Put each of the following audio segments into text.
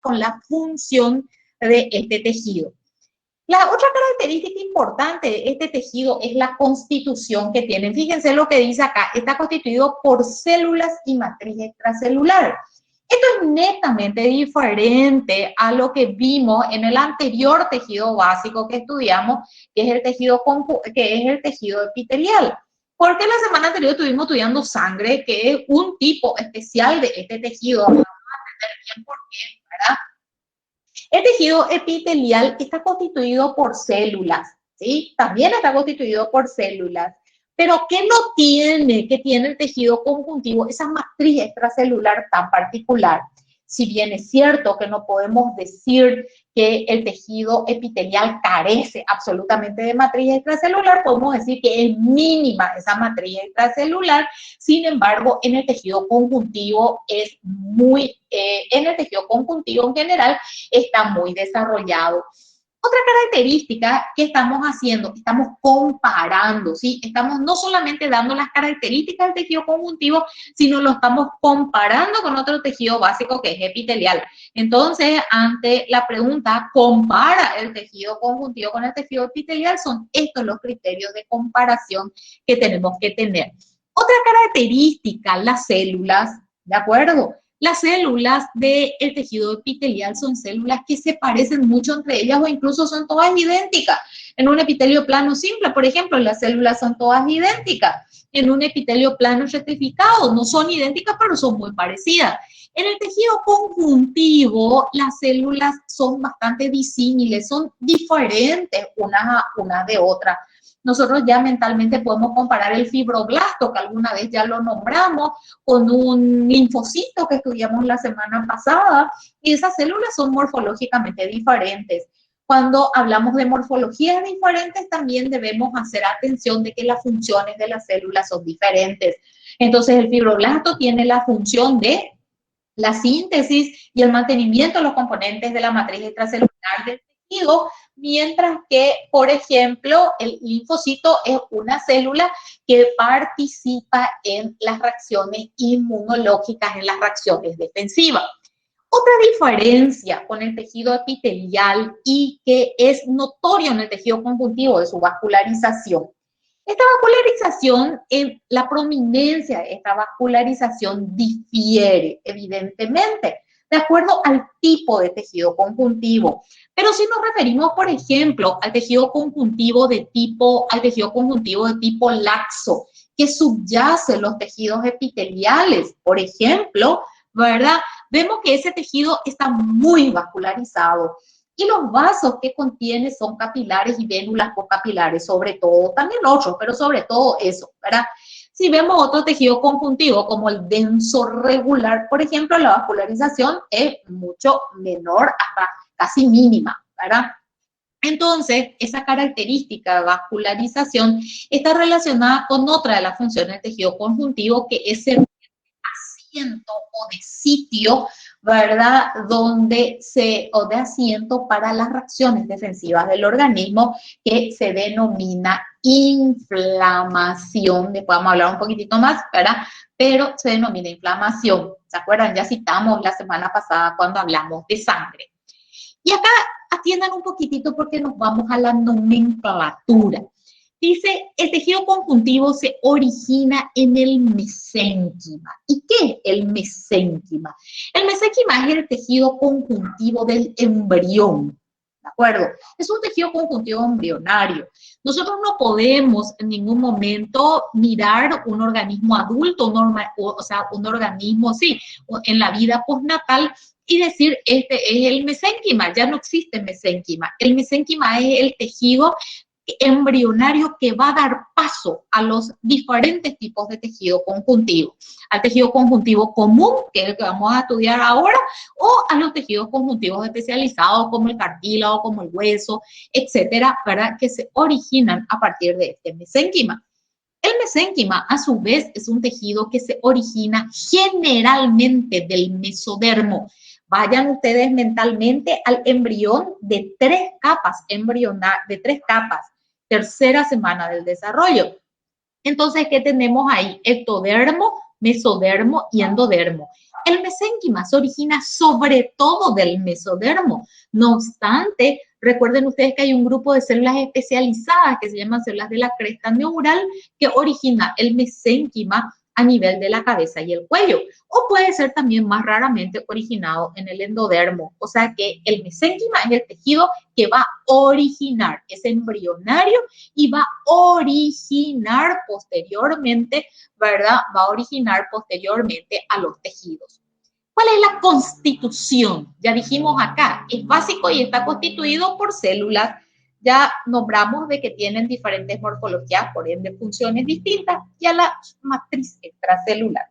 con la función de este tejido. La otra característica importante de este tejido es la constitución que tienen. Fíjense lo que dice acá, está constituido por células y matriz extracelular. Esto es netamente diferente a lo que vimos en el anterior tejido básico que estudiamos, que es el tejido epitelial. Porque la semana anterior estuvimos estudiando sangre, que es un tipo especial de este tejido. Vamos a entender bien por qué, ¿verdad? El tejido epitelial está constituido por células, ¿sí? También está constituido por células. Pero ¿qué no tiene? ¿Qué tiene el tejido conjuntivo? Esa matriz extracelular tan particular. Si bien es cierto que no podemos decir que el tejido epitelial carece absolutamente de matriz extracelular, podemos decir que es mínima esa matriz extracelular. Sin embargo, en el tejido conjuntivo en el tejido conjuntivo en general está muy desarrollado. Otra característica que estamos haciendo, estamos comparando, ¿sí? Estamos no solamente dando las características del tejido conjuntivo, sino lo estamos comparando con otro tejido básico que es epitelial. Entonces, ante la pregunta, ¿compara el tejido conjuntivo con el tejido epitelial? Son estos los criterios de comparación que tenemos que tener. Otra característica, las células, ¿de acuerdo? Las células del tejido epitelial son células que se parecen mucho entre ellas o incluso son todas idénticas. En un epitelio plano simple, por ejemplo, las células son todas idénticas. En un epitelio plano rectificado no son idénticas, pero son muy parecidas. En el tejido conjuntivo, las células son bastante disímiles, son diferentes unas de otras. Nosotros ya mentalmente podemos comparar el fibroblasto, que alguna vez ya lo nombramos, con un linfocito que estudiamos la semana pasada, y esas células son morfológicamente diferentes. Cuando hablamos de morfologías diferentes, también debemos hacer atención de que las funciones de las células son diferentes. Entonces, el fibroblasto tiene la función de la síntesis y el mantenimiento de los componentes de la matriz extracelular del tejido, mientras que, por ejemplo, el linfocito es una célula que participa en las reacciones inmunológicas, en las reacciones defensivas. Otra diferencia con el tejido epitelial y que es notorio en el tejido conjuntivo es su vascularización. Esta vascularización, la prominencia de esta vascularización difiere, evidentemente, de acuerdo al tipo de tejido conjuntivo. Pero si nos referimos, por ejemplo, al tejido conjuntivo de tipo laxo, que subyace los tejidos epiteliales, por ejemplo, ¿verdad? Vemos que ese tejido está muy vascularizado. Y los vasos que contiene son capilares y vénulas cocapilares, sobre todo, también otros, pero sobre todo eso, ¿verdad? Si vemos otro tejido conjuntivo como el denso regular, por ejemplo, la vascularización es mucho menor, hasta casi mínima, ¿verdad? Entonces, esa característica de vascularización está relacionada con otra de las funciones del tejido conjuntivo, que es el asiento o de sitio, ¿verdad? O de asiento para las reacciones defensivas del organismo, que se denomina inflamación. Después vamos a hablar un poquitito más, ¿verdad? Pero se denomina inflamación. ¿Se acuerdan? Ya citamos la semana pasada cuando hablamos de sangre. Y acá atiendan un poquitito porque nos vamos a la nomenclatura. Dice, el tejido conjuntivo se origina en el mesénquima. ¿Y qué es el mesénquima? El mesénquima es el tejido conjuntivo del embrión, ¿de acuerdo? Es un tejido conjuntivo embrionario. Nosotros no podemos en ningún momento mirar un organismo adulto, un organismo, sí, en la vida postnatal y decir, este es el mesénquima. Ya no existe mesénquima. El mesénquima es el tejido embrionario que va a dar paso a los diferentes tipos de tejido conjuntivo, al tejido conjuntivo común, que es el que vamos a estudiar ahora, o a los tejidos conjuntivos especializados como el cartílago, como el hueso, etcétera, ¿verdad? Que se originan a partir de este mesénquima. El mesénquima, a su vez, es un tejido que se origina generalmente del mesodermo. Vayan ustedes mentalmente al embrión de 3 capas, tercera semana del desarrollo. Entonces, ¿qué tenemos ahí? Ectodermo, mesodermo y endodermo. El mesénquima se origina sobre todo del mesodermo. No obstante, recuerden ustedes que hay un grupo de células especializadas que se llaman células de la cresta neural que origina el mesénquima a nivel de la cabeza y el cuello, o puede ser también más raramente originado en el endodermo, o sea que el mesénquima es el tejido que va a originar, es embrionario y va a originar posteriormente, ¿verdad? Va a originar posteriormente a los tejidos. ¿Cuál es la constitución? Ya dijimos acá, es básico y está constituido por células. Ya nombramos de que tienen diferentes morfologías, por ende funciones distintas, y a la matriz extracelular.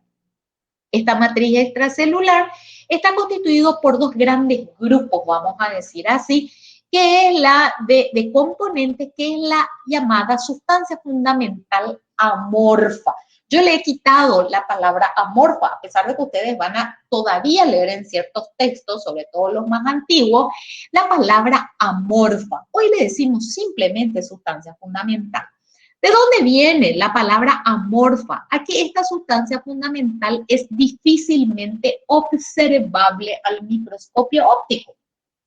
Esta matriz extracelular está constituido por dos grandes grupos, vamos a decir así, que es la de componentes, que es la llamada sustancia fundamental amorfa. Yo le he quitado la palabra amorfa, a pesar de que ustedes van a todavía leer en ciertos textos, sobre todo los más antiguos, la palabra amorfa. Hoy le decimos simplemente sustancia fundamental. ¿De dónde viene la palabra amorfa? Aquí esta sustancia fundamental es difícilmente observable al microscopio óptico,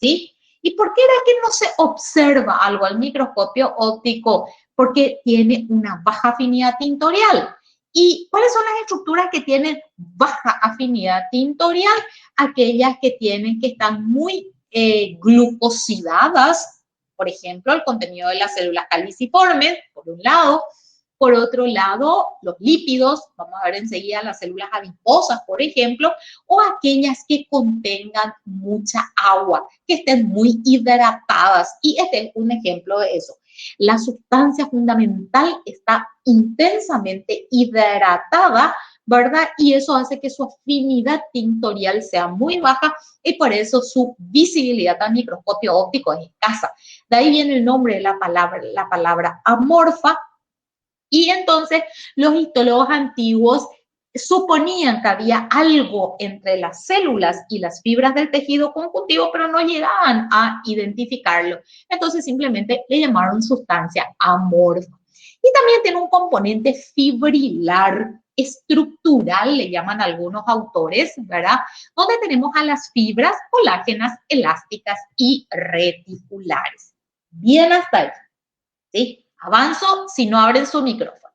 ¿sí? ¿Y por qué era que no se observa algo al microscopio óptico? Porque tiene una baja afinidad tintorial. ¿Y cuáles son las estructuras que tienen baja afinidad tintorial? Aquellas que están muy glucosidadas, por ejemplo, el contenido de las células caliciformes, por un lado. Por otro lado, los lípidos, vamos a ver enseguida las células adiposas, por ejemplo, o aquellas que contengan mucha agua, que estén muy hidratadas. Y este es un ejemplo de eso. La sustancia fundamental está intensamente hidratada, ¿verdad? Y eso hace que su afinidad tintorial sea muy baja y por eso su visibilidad al microscopio óptico es escasa. De ahí viene el nombre de la palabra amorfa. Y entonces los histólogos antiguos suponían que había algo entre las células y las fibras del tejido conjuntivo, pero no llegaban a identificarlo. Entonces simplemente le llamaron sustancia amorfa. Y también tiene un componente fibrilar, estructural, le llaman algunos autores, ¿verdad? Donde tenemos a las fibras colágenas, elásticas y reticulares. Bien hasta ahí, ¿sí? Avanzo si no abren su micrófono.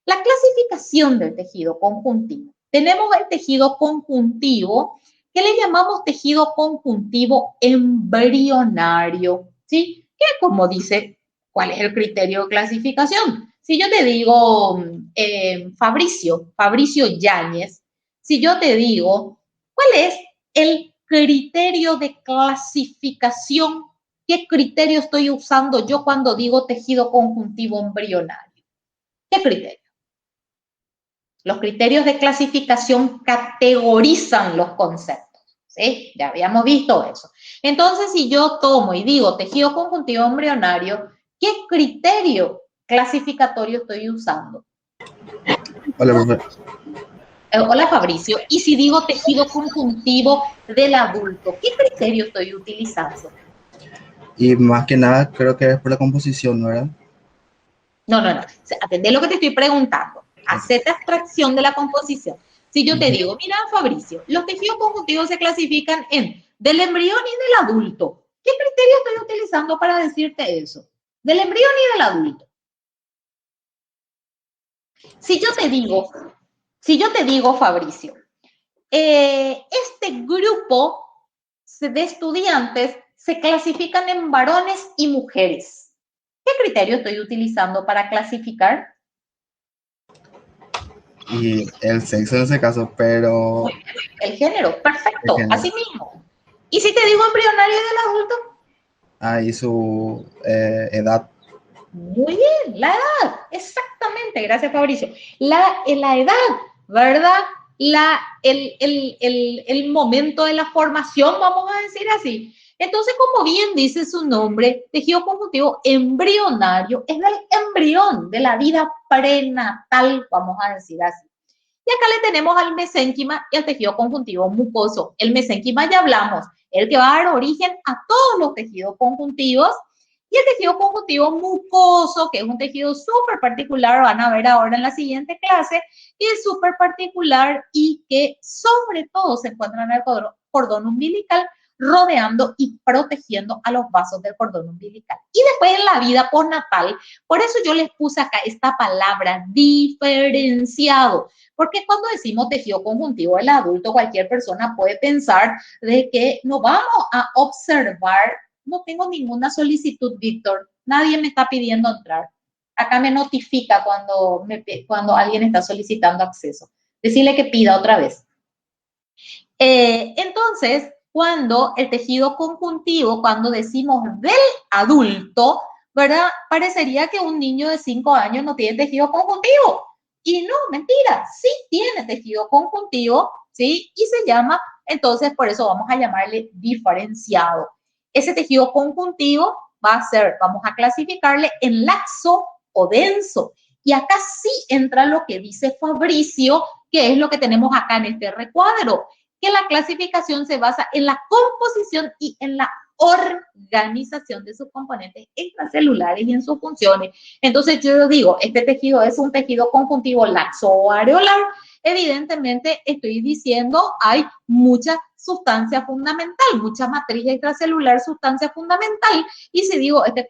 La clasificación del tejido conjuntivo. Tenemos el tejido conjuntivo que le llamamos tejido conjuntivo embrionario, ¿sí? Que como dice, ¿cuál es el criterio de clasificación? Si yo te digo Fabricio Yáñez, si yo te digo, ¿cuál es el criterio de clasificación? ¿Qué criterio estoy usando yo cuando digo tejido conjuntivo embrionario? ¿Qué criterio? Los criterios de clasificación categorizan los conceptos, ¿sí? Ya habíamos visto eso. Entonces, si yo tomo y digo tejido conjuntivo embrionario, ¿qué criterio clasificatorio estoy usando? Hola, profe. Hola, Fabricio. Y si digo tejido conjuntivo del adulto, ¿qué criterio estoy utilizando? Y más que nada, creo que es por la composición, ¿verdad? No. Atendé lo que te estoy preguntando. Hacete abstracción de la composición. Si yo te digo, mira, Fabricio, los tejidos conjuntivos se clasifican en del embrión y del adulto. ¿Qué criterio estoy utilizando para decirte eso? Del embrión y del adulto. Si yo te digo, Fabricio, este grupo de estudiantes se clasifican en varones y mujeres. ¿Qué criterio estoy utilizando para clasificar? Y el sexo en ese caso, pero... El género, perfecto, así mismo. ¿Y si te digo embrionario del adulto? Ahí su edad. Muy bien, la edad, exactamente, gracias Fabricio. La edad, ¿verdad? El momento de la formación, vamos a decir así. Entonces, como bien dice su nombre, tejido conjuntivo embrionario es del embrión, de la vida prenatal, vamos a decir así. Y acá le tenemos al mesénquima y al tejido conjuntivo mucoso. El mesénquima ya hablamos, el que va a dar origen a todos los tejidos conjuntivos. Y el tejido conjuntivo mucoso, que es un tejido súper particular, van a ver ahora en la siguiente clase, que es súper particular y que sobre todo se encuentra en el cordón umbilical, rodeando y protegiendo a los vasos del cordón umbilical. Y después en la vida postnatal, por eso yo les puse acá esta palabra diferenciado, porque cuando decimos tejido conjuntivo del adulto, cualquier persona puede pensar de que no vamos a observar. No tengo ninguna solicitud, Víctor. Nadie me está pidiendo entrar. Acá me notifica cuando alguien está solicitando acceso. Decirle que pida otra vez. Entonces, cuando el tejido conjuntivo, cuando decimos del adulto, ¿verdad? Parecería que un niño de 5 años no tiene tejido conjuntivo. Y no, mentira, sí tiene tejido conjuntivo, ¿sí? Y se llama, entonces, por eso vamos a llamarle diferenciado. Ese tejido conjuntivo va a ser, vamos a clasificarle en laxo o denso. Y acá sí entra lo que dice Fabricio, que es lo que tenemos acá en este recuadro, que la clasificación se basa en la composición y en la organización de sus componentes extracelulares y en sus funciones. Entonces yo digo, este tejido es un tejido conjuntivo laxo o areolar. Evidentemente estoy diciendo hay mucha sustancia fundamental, mucha matriz extracelular, sustancia fundamental. Y si digo este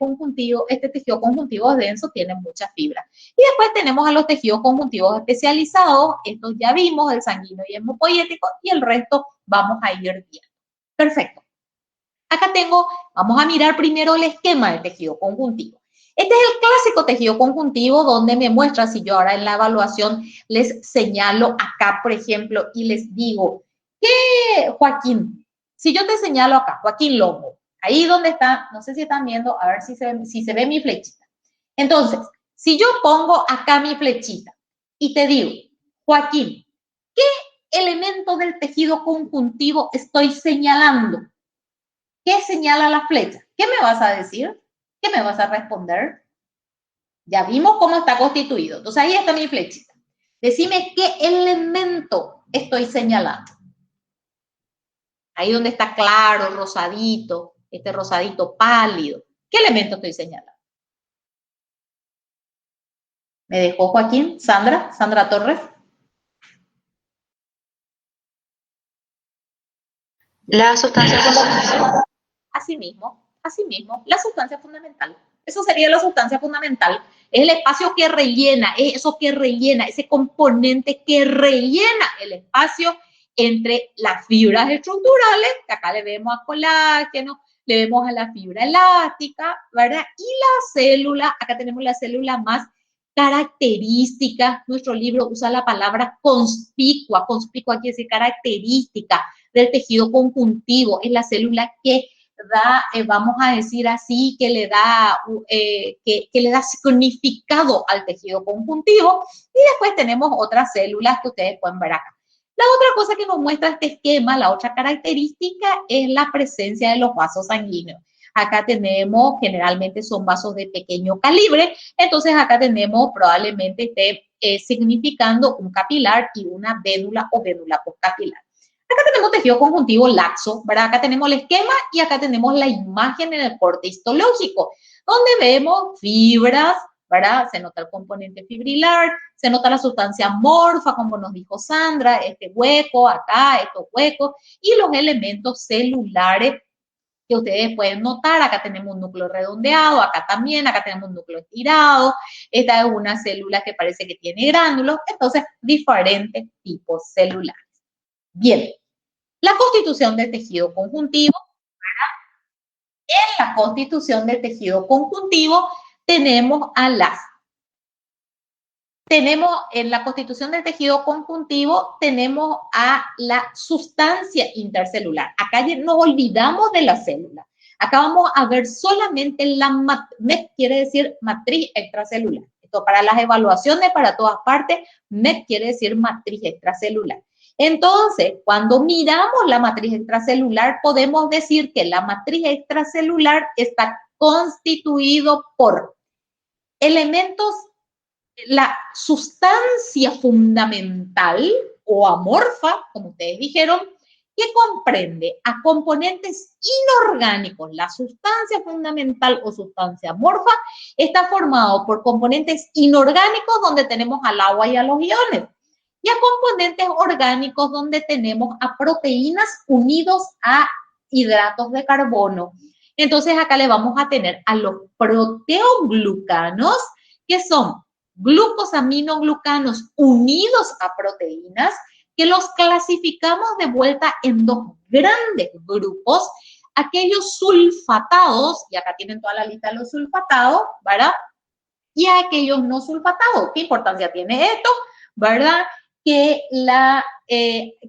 tejido conjuntivo es denso, tiene mucha fibra. Y después tenemos a los tejidos conjuntivos especializados. Estos ya vimos, el sanguíneo y hemopoético, y el resto vamos a ir viendo. Perfecto. Acá vamos a mirar primero el esquema del tejido conjuntivo. Este es el clásico tejido conjuntivo donde me muestra, si yo ahora en la evaluación les señalo acá, por ejemplo, y les digo, ¿qué, Joaquín? Si yo te señalo acá, Joaquín Longo, ahí donde está, no sé si están viendo, a ver si se ve mi flechita. Entonces, si yo pongo acá mi flechita y te digo, Joaquín, ¿qué elemento del tejido conjuntivo estoy señalando? ¿Qué señala la flecha? ¿Qué me vas a decir? ¿Qué me vas a responder? Ya vimos cómo está constituido. Entonces ahí está mi flechita. Decime qué elemento estoy señalando. Ahí donde está claro, rosadito, este rosadito pálido. ¿Qué elemento estoy señalando? ¿Me dejó Joaquín? Sandra Torres. La sustancia fundamental. Así mismo, la sustancia fundamental. Eso sería la sustancia fundamental. Es el espacio que rellena, es eso que rellena, ese componente que rellena el espacio entre las fibras estructurales, que acá le vemos a colágeno, le vemos a la fibra elástica, ¿verdad? Y la célula, acá tenemos la célula más característica. Nuestro libro usa la palabra conspicua quiere decir característica del tejido conjuntivo. Es la célula que da, vamos a decir así, que le da significado al tejido conjuntivo. Y después tenemos otras células que ustedes pueden ver acá. La otra cosa que nos muestra este esquema, la otra característica, es la presencia de los vasos sanguíneos. Acá tenemos, generalmente son vasos de pequeño calibre, entonces acá tenemos probablemente esté significando un capilar y una vénula o vénula postcapilar. Acá tenemos tejido conjuntivo laxo, ¿verdad? Acá tenemos el esquema y acá tenemos la imagen en el corte histológico, donde vemos fibras, ¿verdad? Se nota el componente fibrilar, se nota la sustancia amorfa, como nos dijo Sandra, este hueco acá, estos huecos, y los elementos celulares que ustedes pueden notar. Acá tenemos un núcleo redondeado, acá también, acá tenemos un núcleo estirado. Esta es una célula que parece que tiene gránulos, entonces diferentes tipos celulares. Bien, la constitución del tejido conjuntivo. En la constitución del tejido conjuntivo tenemos en la constitución del tejido conjuntivo tenemos a la sustancia intercelular. Acá nos olvidamos de la célula. Acá vamos a ver solamente MET quiere decir matriz extracelular. Esto para las evaluaciones, para todas partes, MET quiere decir matriz extracelular. Entonces, cuando miramos la matriz extracelular, podemos decir que la matriz extracelular está constituido por elementos, la sustancia fundamental o amorfa, como ustedes dijeron, que comprende a componentes inorgánicos. La sustancia fundamental o sustancia amorfa está formado por componentes inorgánicos donde tenemos al agua y a los iones, y a componentes orgánicos donde tenemos a proteínas unidos a hidratos de carbono. Entonces acá le vamos a tener a los proteoglucanos, que son glucosaminoglucanos unidos a proteínas, que los clasificamos de vuelta en dos grandes grupos, aquellos sulfatados, y acá tienen toda la lista de los sulfatados, ¿verdad? Y aquellos no sulfatados. ¿Qué importancia tiene esto? ¿Verdad? ¿Qué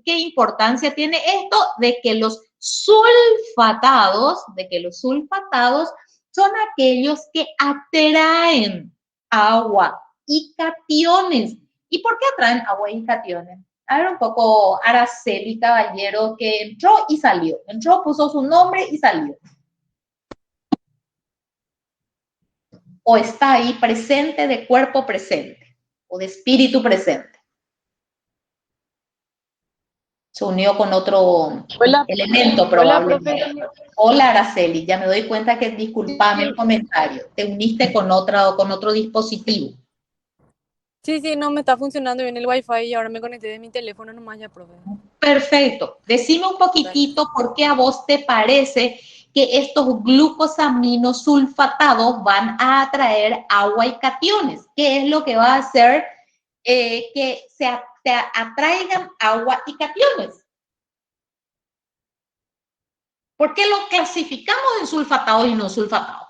importancia tiene esto? De que los sulfatados son aquellos que atraen agua y cationes. ¿Y por qué atraen agua y cationes? A ver un poco Araceli Caballero, que entró y salió. Entró, puso su nombre y salió. O está ahí presente, de cuerpo presente, o de espíritu presente. Se unió con otro elemento probablemente. Hola, Araceli, ya me doy cuenta que, disculpame el comentario, te uniste con otro dispositivo. Sí, no me está funcionando bien el wifi y ahora me conecté de mi teléfono nomás ya, profe. Perfecto. Decime un poquitito por qué a vos te parece que estos glucosaminosulfatados van a atraer agua y cationes. ¿Qué es lo que va a hacer que se atraigan agua y cationes? ¿Por qué lo clasificamos en sulfatados y no sulfatados?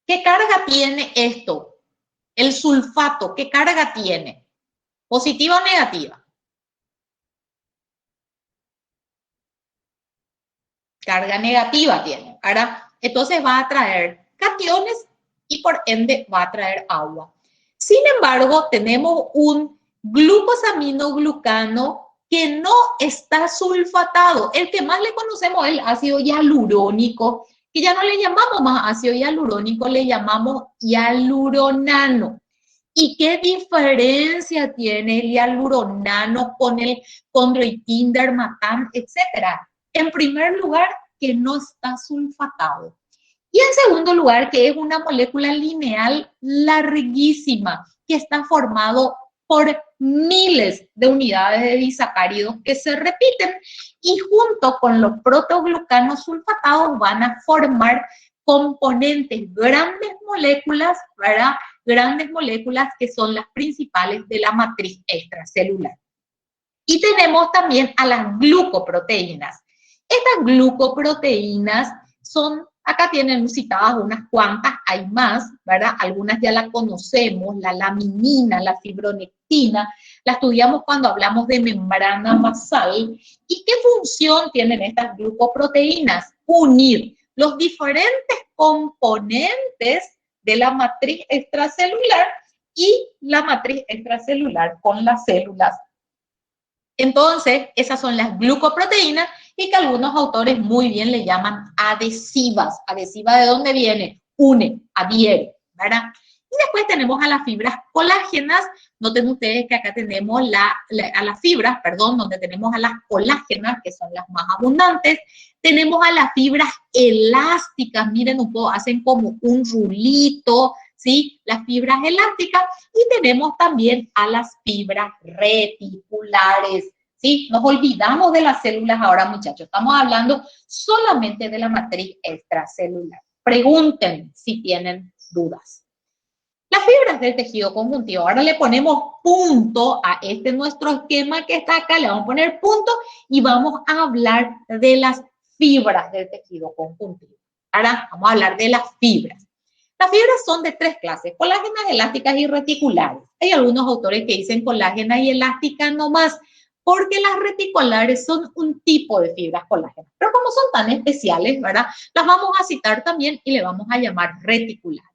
¿Qué carga tiene esto? El sulfato, ¿qué carga tiene? ¿Positiva o negativa? Carga negativa tiene. Ahora, entonces va a atraer cationes y por ende va a atraer agua. Sin embargo, tenemos un glucosaminoglucano que no está sulfatado. El que más le conocemos es el ácido hialurónico, que ya no le llamamos más ácido hialurónico, le llamamos hialuronano. ¿Y qué diferencia tiene el hialuronano con el condroitin, dermatan, etcétera? En primer lugar, que no está sulfatado. Y en segundo lugar, que es una molécula lineal larguísima, que está formado por miles de unidades de disacáridos que se repiten y junto con los protoglucanos sulfatados van a formar componentes, grandes moléculas, ¿verdad? Grandes moléculas que son las principales de la matriz extracelular. Y tenemos también a las glucoproteínas. Estas glucoproteínas son, acá tienen citadas unas cuantas, hay más, ¿verdad? Algunas ya las conocemos, la laminina, la fibronectina, la estudiamos cuando hablamos de membrana basal. ¿Y qué función tienen estas glucoproteínas? Unir los diferentes componentes de la matriz extracelular y la matriz extracelular con las células. Entonces, esas son las glucoproteínas y que algunos autores muy bien le llaman adhesivas. ¿Adhesiva de dónde viene? Une, adhiere, ¿verdad? Y después tenemos a las fibras colágenas. Noten ustedes que acá tenemos a las fibras, perdón, donde tenemos a las colágenas, que son las más abundantes. Tenemos a las fibras elásticas, miren un poco, hacen como un rulito, ¿sí? Las fibras elásticas. Y tenemos también a las fibras reticulares, ¿sí? Nos olvidamos de las células ahora, muchachos. Estamos hablando solamente de la matriz extracelular. Pregunten si tienen dudas. Las fibras del tejido conjuntivo. Ahora le ponemos punto a este nuestro esquema que está acá. Le vamos a poner punto y vamos a hablar de las fibras del tejido conjuntivo. Ahora vamos a hablar de las fibras. Las fibras son de tres clases, colágenas, elásticas y reticulares. Hay algunos autores que dicen colágenas y elásticas nomás, porque las reticulares son un tipo de fibras colágenas. Pero como son tan especiales, ¿verdad? Las vamos a citar también y le vamos a llamar reticulares.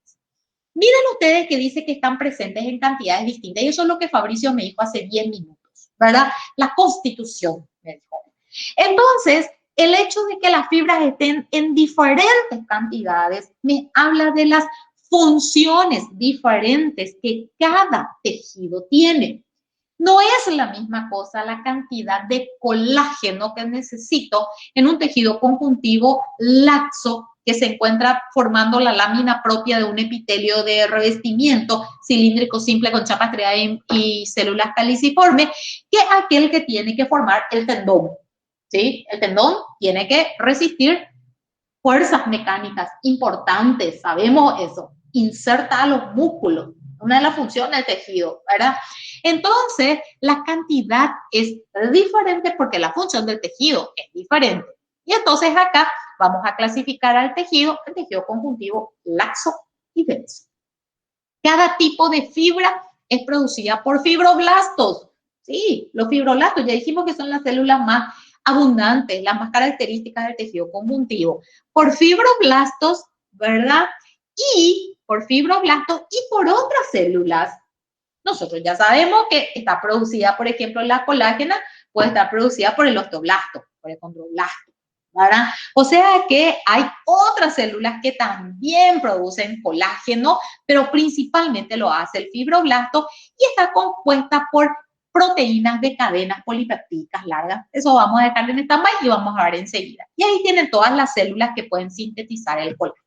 Miren ustedes que dice que están presentes en cantidades distintas. Y eso es lo que Fabricio me dijo hace 10 minutos, ¿verdad? La constitución, me dijo. Entonces, el hecho de que las fibras estén en diferentes cantidades me habla de las funciones diferentes que cada tejido tiene. No es la misma cosa la cantidad de colágeno que necesito en un tejido conjuntivo laxo que se encuentra formando la lámina propia de un epitelio de revestimiento cilíndrico simple con chapa estriada y células caliciformes, que aquel que tiene que formar el tendón. ¿Sí? El tendón tiene que resistir fuerzas mecánicas importantes, sabemos eso. Inserta a los músculos, una de las funciones del tejido, ¿verdad? Entonces, la cantidad es diferente porque la función del tejido es diferente. Y entonces acá vamos a clasificar al tejido, el tejido conjuntivo laxo y denso. Cada tipo de fibra es producida por fibroblastos. Sí, los fibroblastos, ya dijimos que son las células más abundantes, las más características del tejido conjuntivo. Por fibroblastos, ¿verdad? Y por fibroblastos y por otras células. Nosotros ya sabemos que está producida, por ejemplo, la colágena puede estar producida por el osteoblasto, por el condroblasto, ¿verdad? O sea que hay otras células que también producen colágeno, pero principalmente lo hace el fibroblasto y está compuesta por proteínas de cadenas polipeptídicas largas. Eso vamos a dejar en stand-by y vamos a ver enseguida. Y ahí tienen todas las células que pueden sintetizar el colágeno.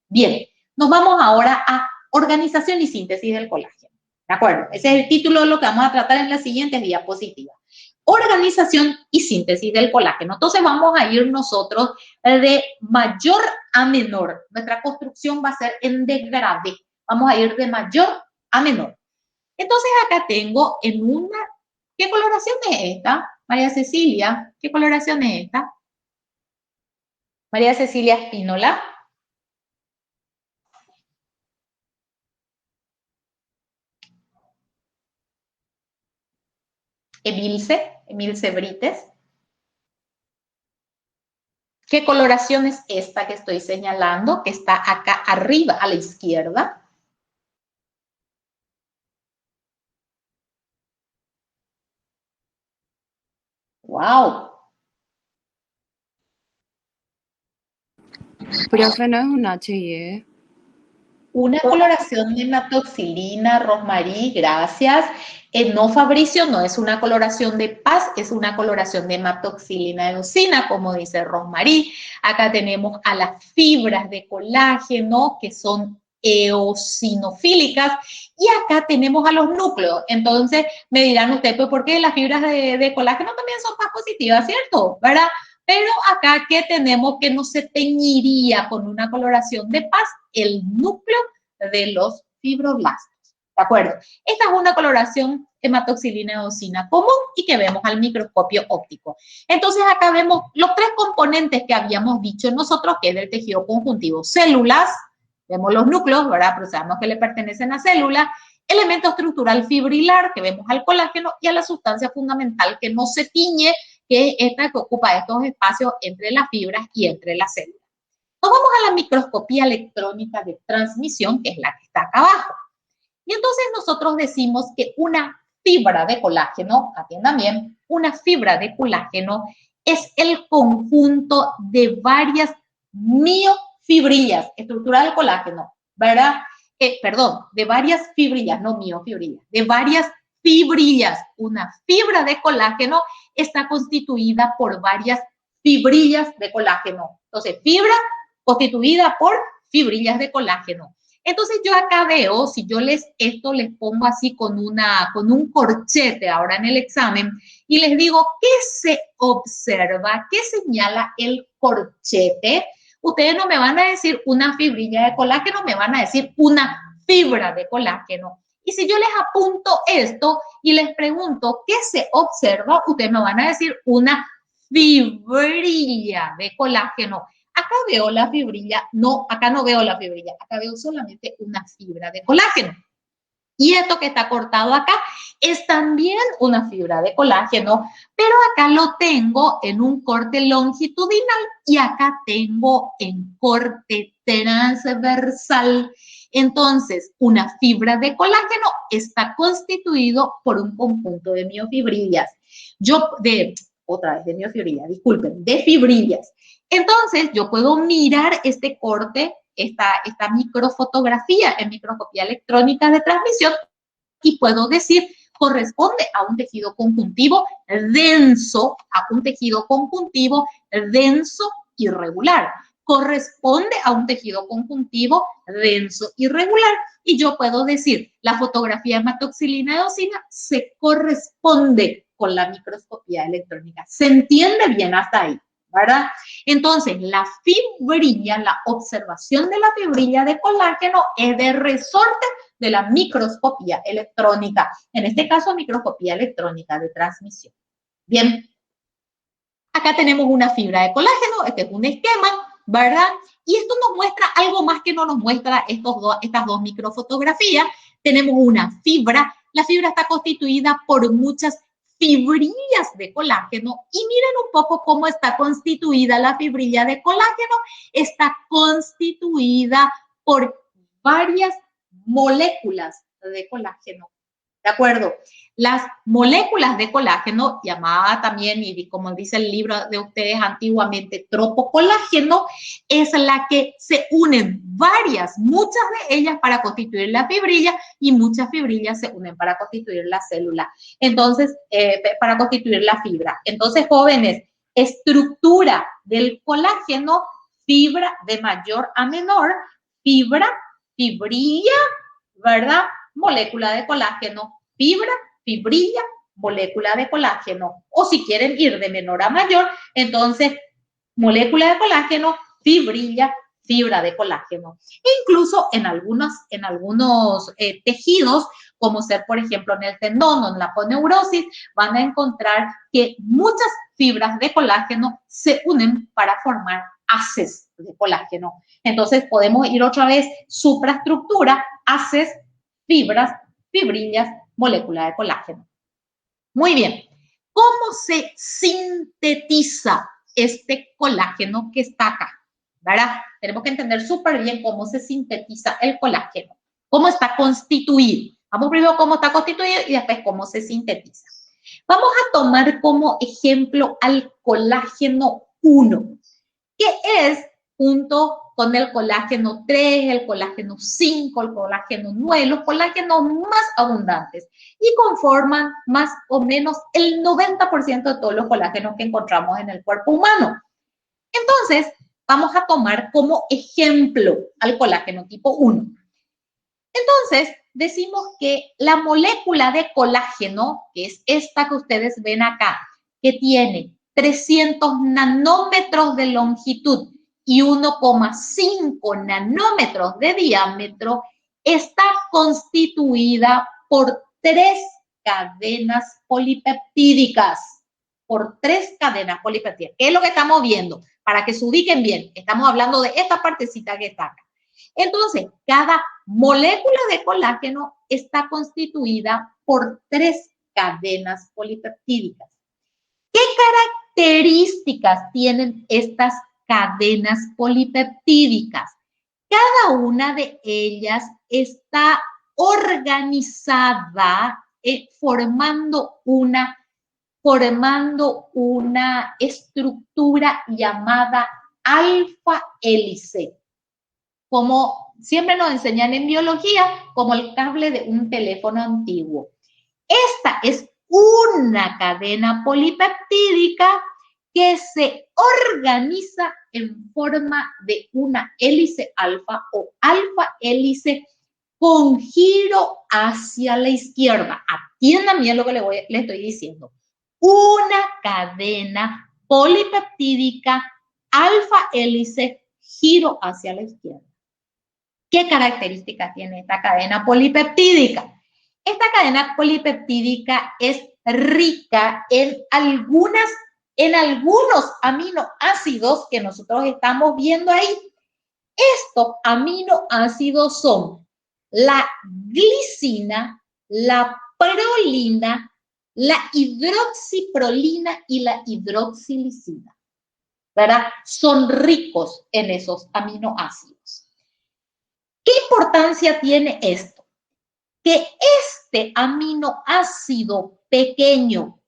Bien, nos vamos ahora a organización y síntesis del colágeno. ¿De acuerdo? Ese es el título de lo que vamos a tratar en las siguientes diapositivas. Organización y síntesis del colágeno. Entonces vamos a ir nosotros de mayor a menor. Nuestra construcción va a ser en degradé. Vamos a ir de mayor a menor. Entonces acá tengo en una... ¿Qué coloración es esta? María Cecilia, ¿qué coloración es esta? María Cecilia Espínola. Emilce Brites. ¿Qué coloración es esta que estoy señalando? Que está acá arriba a la izquierda. ¡Wow! Profe, no es un HIE. Una coloración de hematoxilina, Rosmarie, gracias. No, Fabricio, no es una coloración de paz, es una coloración de hematoxilina eosina, como dice Rosmarie. Acá tenemos a las fibras de colágeno, que son eosinofílicas, y acá tenemos a los núcleos. Entonces, me dirán ustedes, pues, ¿por qué las fibras de colágeno también son más positivas, cierto? ¿Verdad? Pero acá, ¿qué tenemos que no se teñiría con una coloración de paz? El núcleo de los fibroblastos. ¿De acuerdo? Esta es una coloración hematoxilina eosina común y que vemos al microscopio óptico. Entonces, acá vemos los tres componentes que habíamos dicho nosotros, que es del tejido conjuntivo. Células, vemos los núcleos, ¿verdad? Pero sabemos que le pertenecen a células. Elemento estructural fibrilar, que vemos al colágeno, y a la sustancia fundamental que no se tiñe, que es esta que ocupa estos espacios entre las fibras y entre las células. Nos vamos a la microscopía electrónica de transmisión, que es la que está acá abajo. Y entonces nosotros decimos que una fibra de colágeno, atiendan bien, una fibra de colágeno es el conjunto de varias miofibrillas, estructura del colágeno, ¿verdad? De varias fibrillas, no miofibrillas, de varias fibrillas. Una fibra de colágeno está constituida por varias fibrillas de colágeno. Entonces, fibra constituida por fibrillas de colágeno. Entonces, yo acá veo, si yo les pongo así con un corchete ahora en el examen y les digo, ¿qué se observa? ¿Qué señala el corchete? Ustedes no me van a decir una fibrilla de colágeno, me van a decir una fibra de colágeno. Y si yo les apunto esto y les pregunto qué se observa, ustedes me van a decir una fibrilla de colágeno. Acá veo la fibrilla, no, acá no veo la fibrilla, acá veo solamente una fibra de colágeno. Y esto que está cortado acá es también una fibra de colágeno, pero acá lo tengo en un corte longitudinal y acá tengo en corte transversal. Entonces, una fibra de colágeno está constituido por un conjunto de miofibrillas. De fibrillas. Entonces, yo puedo mirar este corte, esta microfotografía en microscopía electrónica de transmisión y puedo decir corresponde a un tejido conjuntivo denso, irregular. Corresponde a un tejido conjuntivo denso irregular. Y yo puedo decir, la fotografía hematoxilina eosina se corresponde con la microscopía electrónica. ¿Se entiende bien hasta ahí? ¿Verdad? Entonces, la fibrilla, la observación de la fibrilla de colágeno es de resorte de la microscopía electrónica. En este caso, microscopía electrónica de transmisión. Bien, acá tenemos una fibra de colágeno, este es un esquema, ¿verdad? Y esto nos muestra algo más que no nos muestra estas dos microfotografías. Tenemos una fibra, la fibra está constituida por muchas fibrillas de colágeno y miren un poco cómo está constituida la fibrilla de colágeno. Está constituida por varias moléculas de colágeno. ¿De acuerdo? Las moléculas de colágeno, llamada también, y como dice el libro de ustedes antiguamente, tropocolágeno, es la que se unen muchas de ellas para constituir la fibrilla y muchas fibrillas se unen para constituir la célula. Entonces, para constituir la fibra. Entonces, jóvenes, estructura del colágeno, fibra de mayor a menor, fibra, fibrilla, ¿verdad? Molécula de colágeno, fibra, fibrilla, molécula de colágeno. O si quieren ir de menor a mayor, entonces molécula de colágeno, fibrilla, fibra de colágeno. E incluso en algunos tejidos, como ser por ejemplo en el tendón o en la aponeurosis, van a encontrar que muchas fibras de colágeno se unen para formar haces de colágeno. Entonces podemos ir otra vez supraestructura, haces, fibras, fibrillas, molécula de colágeno. Muy bien. ¿Cómo se sintetiza este colágeno que está acá? ¿Verdad? Tenemos que entender súper bien cómo se sintetiza el colágeno. ¿Cómo está constituido? Vamos primero cómo está constituido y después cómo se sintetiza. Vamos a tomar como ejemplo al colágeno 1, que es junto con el colágeno 3, el colágeno 5, el colágeno 9, los colágenos más abundantes y conforman más o menos el 90% de todos los colágenos que encontramos en el cuerpo humano. Entonces, vamos a tomar como ejemplo al colágeno tipo 1. Entonces, decimos que la molécula de colágeno, que es esta que ustedes ven acá, que tiene 300 nanómetros de longitud y 1,5 nanómetros de diámetro, está constituida por 3 cadenas polipeptídicas. ¿Qué es lo que estamos viendo? Para que se ubiquen bien, estamos hablando de esta partecita que está acá. Entonces, cada molécula de colágeno está constituida por 3 cadenas polipeptídicas. ¿Qué características tienen estas cadenas polipeptídicas? Cada una de ellas está organizada formando una estructura llamada alfa hélice. Como siempre nos enseñan en biología, como el cable de un teléfono antiguo. Esta es una cadena polipeptídica que se organiza en forma de una hélice alfa o alfa hélice con giro hacia la izquierda. Atiendan bien lo que le estoy diciendo. Una cadena polipeptídica alfa hélice, giro hacia la izquierda. ¿Qué características tiene esta cadena polipeptídica? Esta cadena polipeptídica es rica en algunos aminoácidos que nosotros estamos viendo ahí. Estos aminoácidos son la glicina, la prolina, la hidroxiprolina y la hidroxilicina, ¿verdad? Son ricos en esos aminoácidos. ¿Qué importancia tiene esto? Que este aminoácido pequeño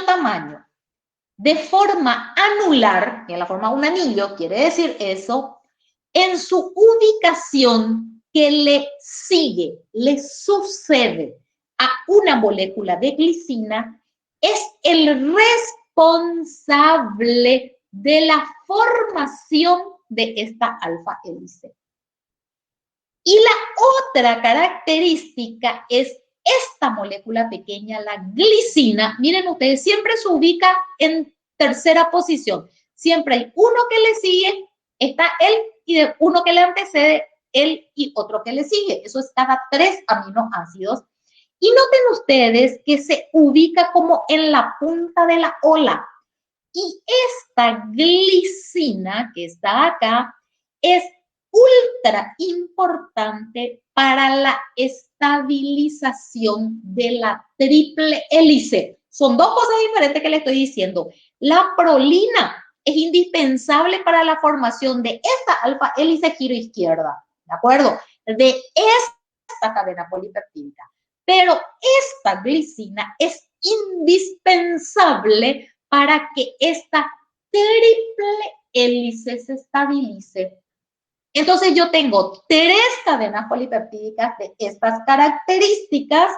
tamaño, de forma anular, que es la forma de un anillo, quiere decir eso, en su ubicación que le sucede a una molécula de glicina, es el responsable de la formación de esta alfa hélice. Y la otra característica es esta molécula pequeña, la glicina. Miren ustedes, siempre se ubica en tercera posición. Siempre hay uno que le sigue, está él, y uno que le antecede, él y otro que le sigue. Eso es cada 3 aminoácidos. Y noten ustedes que se ubica como en la punta de la ola. Y esta glicina que está acá es ultra importante para la estabilización de la triple hélice. Son dos cosas diferentes que le estoy diciendo. La prolina es indispensable para la formación de esta alfa hélice giro izquierda, ¿de acuerdo? De esta cadena polipeptídica. Pero esta glicina es indispensable para que esta triple hélice se estabilice. Entonces yo tengo 3 cadenas polipeptídicas de estas características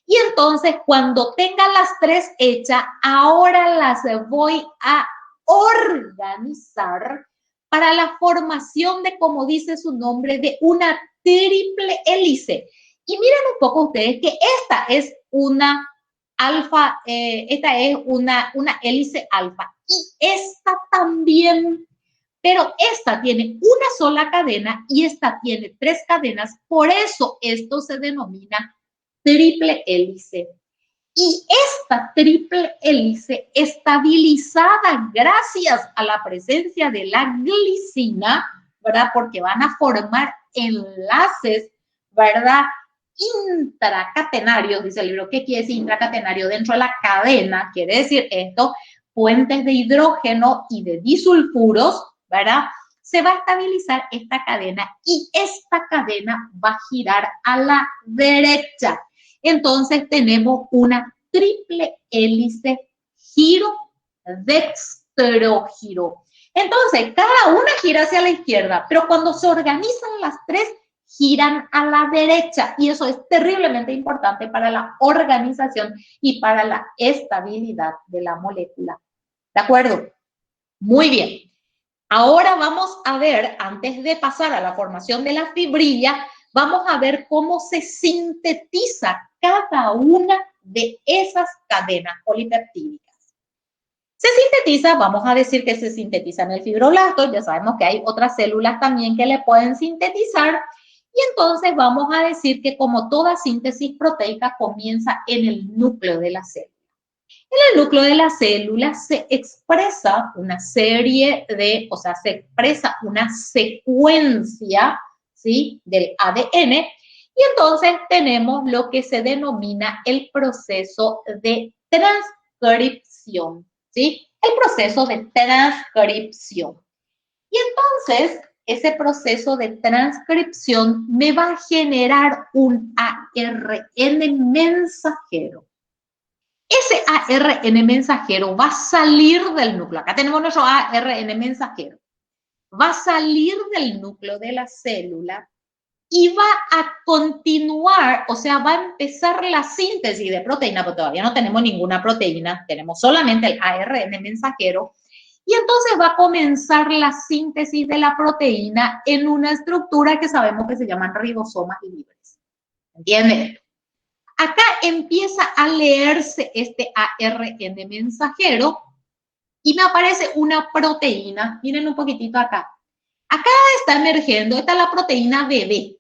y entonces cuando tenga las 3 hechas, ahora las voy a organizar para la formación de, como dice su nombre, de una triple hélice. Y miren un poco ustedes que esta es una alfa, esta es una hélice alfa y esta también. Pero esta tiene una sola cadena y esta tiene 3 cadenas, por eso esto se denomina triple hélice. Y esta triple hélice estabilizada gracias a la presencia de la glicina, ¿verdad? Porque van a formar enlaces, ¿verdad? Intracatenarios, dice el libro. ¿Qué quiere decir intracatenario? Dentro de la cadena, quiere decir esto, puentes de hidrógeno y de disulfuros, ¿verdad? Se va a estabilizar esta cadena y esta cadena va a girar a la derecha. Entonces tenemos una triple hélice giro dextrógiro. Entonces cada una gira hacia la izquierda, pero cuando se organizan las 3 giran a la derecha y eso es terriblemente importante para la organización y para la estabilidad de la molécula. ¿De acuerdo? Muy bien. Ahora vamos a ver, antes de pasar a la formación de la fibrilla, vamos a ver cómo se sintetiza cada una de esas cadenas polipeptídicas. Se sintetiza, vamos a decir que se sintetiza en el fibroblasto, ya sabemos que hay otras células también que le pueden sintetizar, y entonces vamos a decir que como toda síntesis proteica comienza en el núcleo de la célula. En el núcleo de la célula se expresa una serie de, o sea, se expresa una secuencia, ¿sí?, del ADN y entonces tenemos lo que se denomina el proceso de transcripción, ¿sí? El proceso de transcripción. Y entonces ese proceso de transcripción me va a generar un ARN mensajero. Ese ARN mensajero va a salir del núcleo. Acá tenemos nuestro ARN mensajero. Va a salir del núcleo de la célula y va a continuar, o sea, va a empezar la síntesis de proteína, porque todavía no tenemos ninguna proteína, tenemos solamente el ARN mensajero, y entonces va a comenzar la síntesis de la proteína en una estructura que sabemos que se llaman ribosomas libres. ¿Entienden? Acá empieza a leerse este ARN mensajero y me aparece una proteína. Miren un poquitito acá. Acá está emergiendo, esta es la proteína bebé.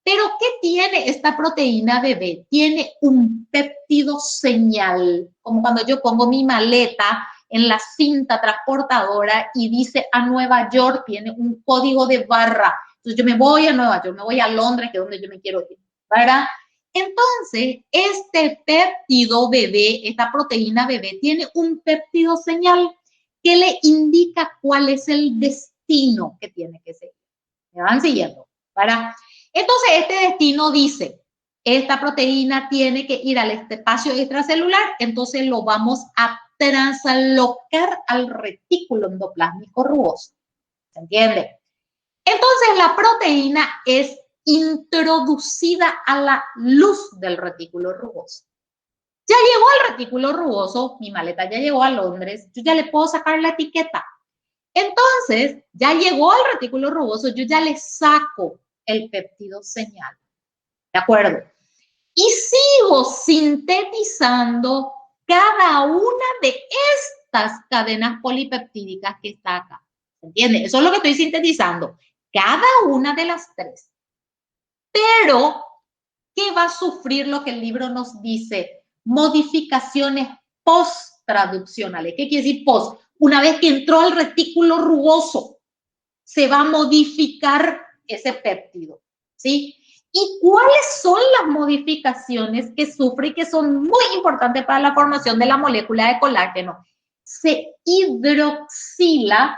Pero ¿qué tiene esta proteína bebé? Tiene un péptido señal, como cuando yo pongo mi maleta en la cinta transportadora y dice a Nueva York, tiene un código de barra. Entonces yo me voy a Nueva York, me voy a Londres, que es donde yo me quiero ir, ¿verdad? Entonces, este péptido bebé, esta proteína bebé, tiene un péptido señal que le indica cuál es el destino que tiene que seguir. ¿Me van siguiendo? ¿Verdad? Entonces, este destino dice, esta proteína tiene que ir al espacio extracelular, entonces lo vamos a translocar al retículo endoplásmico rugoso. ¿Se entiende? Entonces, la proteína es introducida a la luz del retículo rugoso. Ya llegó al retículo rugoso, mi maleta ya llegó a Londres, yo ya le puedo sacar la etiqueta. Entonces, ya llegó al retículo rugoso, yo ya le saco el péptido señal. ¿De acuerdo? Y sigo sintetizando cada una de estas cadenas polipeptídicas que está acá. ¿Entiendes? Eso es lo que estoy sintetizando. Cada una de las tres. Pero, ¿qué va a sufrir lo que el libro nos dice? Modificaciones post-traduccionales. ¿Qué quiere decir post? Una vez que entró al retículo rugoso, se va a modificar ese péptido, ¿sí? ¿Y cuáles son las modificaciones que sufre y que son muy importantes para la formación de la molécula de colágeno? Se hidroxila,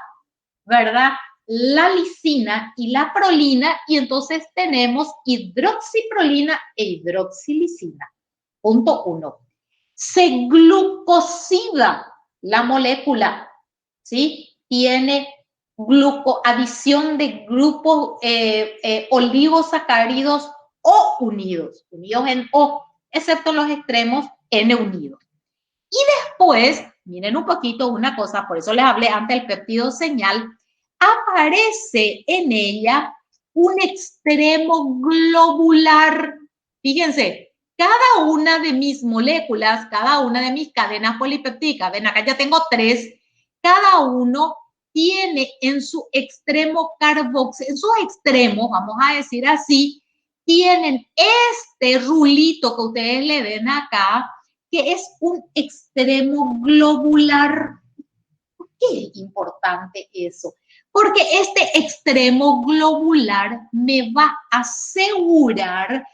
¿verdad? La lisina y la prolina, y entonces tenemos hidroxiprolina e hidroxilisina. Punto 1. Se glucosida la molécula, ¿sí? Tiene adición de grupos oligosacáridos O unidos en O, excepto los extremos N unidos. Y después, miren un poquito una cosa, por eso les hablé antes del péptido señal, aparece en ella un extremo globular. Fíjense, cada una de mis moléculas, cada una de mis cadenas polipeptídicas, ven acá ya tengo 3, cada uno tiene en su extremo carboxil, en sus extremos, vamos a decir así, tienen este rulito que ustedes le ven acá, que es un extremo globular. ¿Por qué es importante eso? Porque este extremo globular me va a asegurar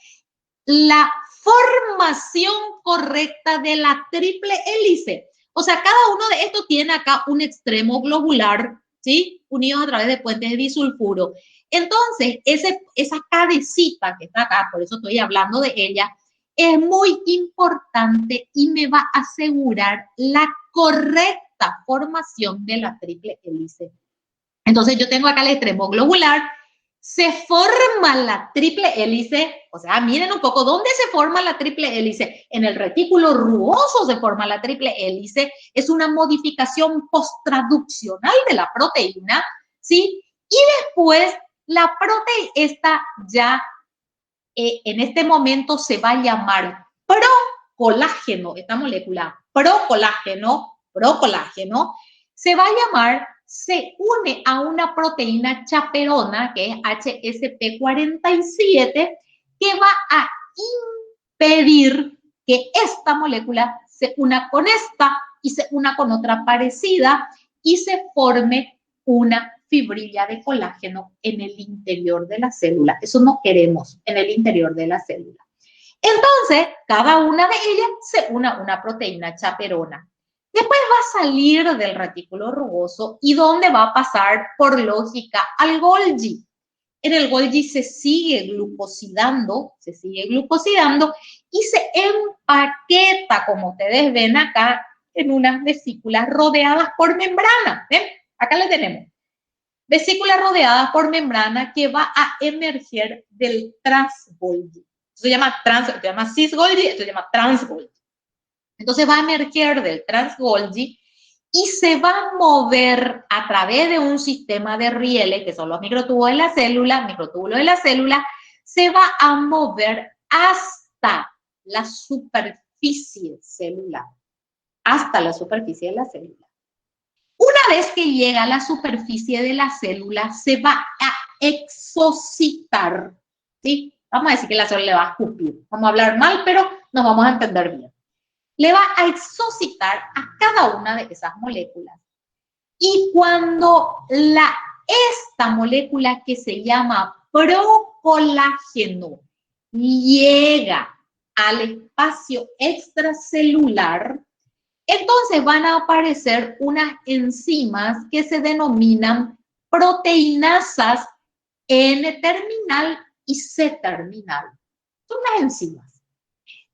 la formación correcta de la triple hélice. O sea, cada uno de estos tiene acá un extremo globular, ¿sí? Unidos a través de puentes de disulfuro. Entonces, esa cabecita que está acá, por eso estoy hablando de ella, es muy importante y me va a asegurar la correcta formación de la triple hélice. Entonces, yo tengo acá el extremo globular, se forma la triple hélice, o sea, miren un poco, ¿dónde se forma la triple hélice? En el retículo rugoso se forma la triple hélice, es una modificación posttraduccional de la proteína, ¿sí? Y después, la proteína está ya, en este momento se va a llamar procolágeno, esta molécula, procolágeno, se va a llamar, se une a una proteína chaperona, que es HSP47, que va a impedir que esta molécula se una con esta y se una con otra parecida y se forme una fibrilla de colágeno en el interior de la célula. Eso no queremos en el interior de la célula. Entonces, cada una de ellas se une a una proteína chaperona. Después va a salir del retículo rugoso y ¿dónde va a pasar? Por lógica al Golgi. En el Golgi se sigue glucosidando y se empaqueta, como ustedes ven acá, en unas vesículas rodeadas por membrana. ¿Ven? Acá le tenemos. Vesículas rodeadas por membrana que va a emerger del trans-Golgi. Esto se llama cis-Golgi, esto se llama trans-Golgi. Entonces va a emerger del trans-Golgi y se va a mover a través de un sistema de rieles, que son los microtúbulos de la célula, se va a mover hasta la superficie celular. Hasta la superficie de la célula. Una vez que llega a la superficie de la célula, se va a exocitar, ¿sí? Vamos a decir que la célula le va a escupir. Vamos a hablar mal, pero nos vamos a entender bien. Le va a exocitar a cada una de esas moléculas. Y cuando esta molécula que se llama procolágeno llega al espacio extracelular, entonces van a aparecer unas enzimas que se denominan proteinasas N-terminal y C-terminal. Son unas enzimas.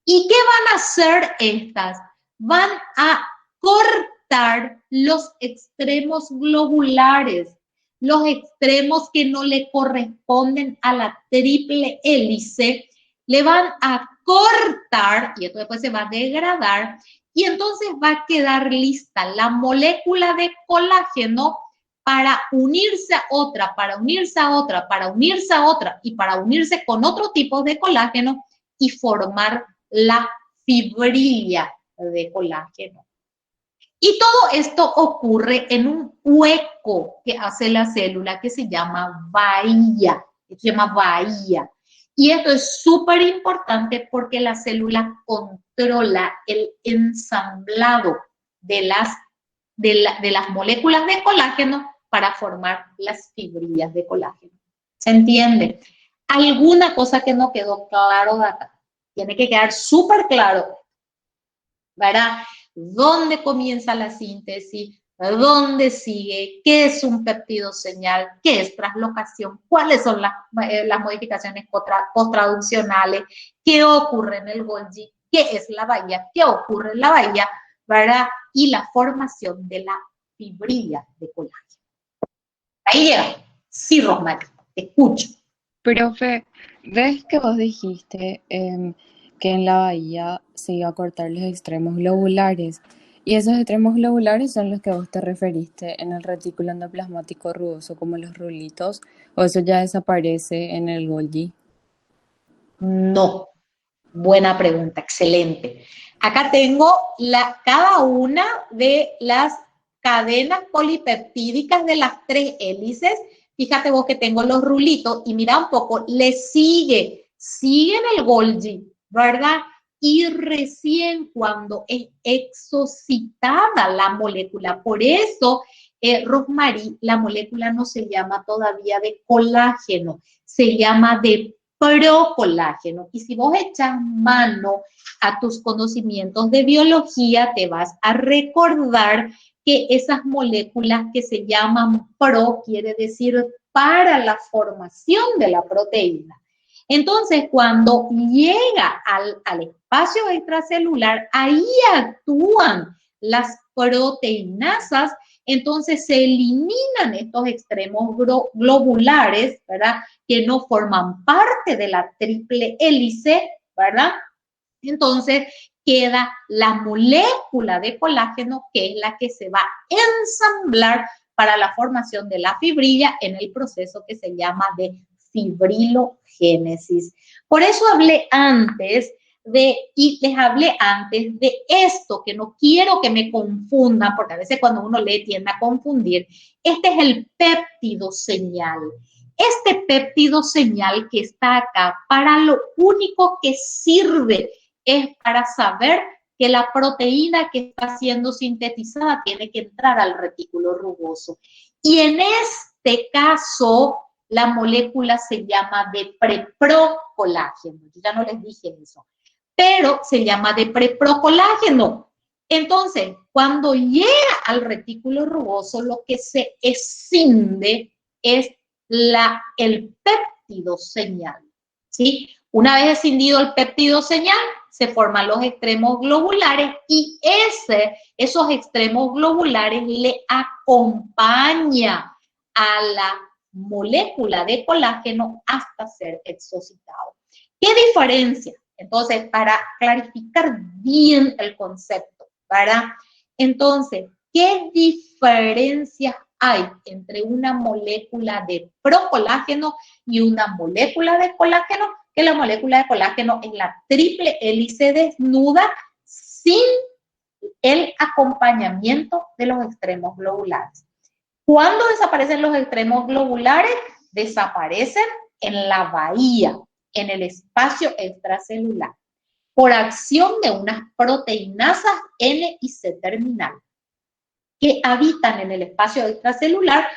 ¿Y qué van a hacer estas? Van a cortar los extremos globulares los extremos que no le corresponden a la triple hélice le van a cortar, y esto después se va a degradar, y entonces va a quedar lista la molécula de colágeno para unirse a otra, para unirse a otra, para unirse a otra, y para unirse con otro tipo de colágeno y formar la fibrilla de colágeno. Y todo esto ocurre en un hueco que hace la célula que se llama bahía. Se llama bahía. Y esto es súper importante porque la célula controla el ensamblado de las moléculas de colágeno para formar las fibrillas de colágeno. ¿Se entiende? ¿Alguna cosa que no quedó claro de acá? Tiene que quedar súper claro, ¿verdad? ¿Dónde comienza la síntesis? ¿Dónde sigue? ¿Qué es un péptido señal? ¿Qué es translocación? ¿Cuáles son las modificaciones postraduccionales? ¿Qué ocurre en el Golgi? ¿Qué es la bahía? ¿Qué ocurre en la bahía? ¿Verdad? Y la formación de la fibrilla de colágeno. Ahí llega. Sí, Rosmary, te escucho. Profe, ¿ves que vos dijiste que en la bahía se iba a cortar los extremos globulares? Y esos extremos globulares son los que vos te referiste en el retículo endoplasmático rugoso, como los rulitos, o eso ya desaparece en el Golgi. No. Buena pregunta, excelente. Acá tengo cada una de las cadenas polipeptídicas de las 3 hélices. Fíjate vos que tengo los rulitos y mira un poco, sigue en el Golgi, ¿verdad? Y recién cuando es exocitada la molécula, por eso, Rosmary, la molécula no se llama todavía de colágeno, se llama de procolágeno. Y si vos echas mano a tus conocimientos de biología, te vas a recordar que esas moléculas que se llaman pro quiere decir para la formación de la proteína. Entonces, cuando llega al espacio extracelular, ahí actúan las proteinasas, entonces se eliminan estos extremos globulares, ¿verdad? Que no forman parte de la triple hélice, ¿verdad? Entonces queda la molécula de colágeno, que es la que se va a ensamblar para la formación de la fibrilla en el proceso que se llama de fibrilogénesis. Por eso hablé antes les hablé antes de esto, que no quiero que me confundan, porque a veces cuando uno lee tiende a confundir. Este es el péptido señal. Este péptido señal que está acá, para lo único que sirve es para saber que la proteína que está siendo sintetizada tiene que entrar al retículo rugoso. Y en este caso, la molécula se llama de preprocolágeno. Yo ya no les dije eso, pero se llama de preprocolágeno. Entonces, cuando llega al retículo rugoso, lo que se escinde es el péptido señal, ¿sí? Una vez escindido el péptido señal, se forman los extremos globulares y esos extremos globulares le acompaña a la molécula de colágeno hasta ser exocitado. ¿Qué diferencia? Entonces, para clarificar bien el concepto, ¿verdad? Entonces, ¿qué diferencias hay entre una molécula de procolágeno y una molécula de colágeno? Que la molécula de colágeno es la triple hélice desnuda sin el acompañamiento de los extremos globulares. ¿Cuándo desaparecen los extremos globulares? Desaparecen en la bahía, en el espacio extracelular, por acción de unas proteinasas N y C terminal, que habitan en el espacio extracelular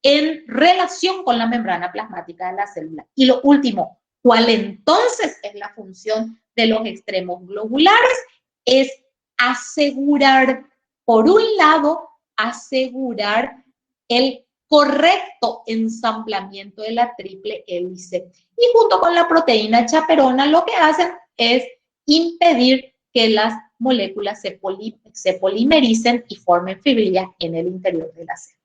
en relación con la membrana plasmática de la célula. Y lo último, ¿cuál entonces es la función de los extremos globulares? Es asegurar, por un lado, asegurar el correcto ensamblamiento de la triple hélice. Y junto con la proteína chaperona, lo que hacen es impedir que las moléculas se polimericen y formen fibrillas en el interior de la célula.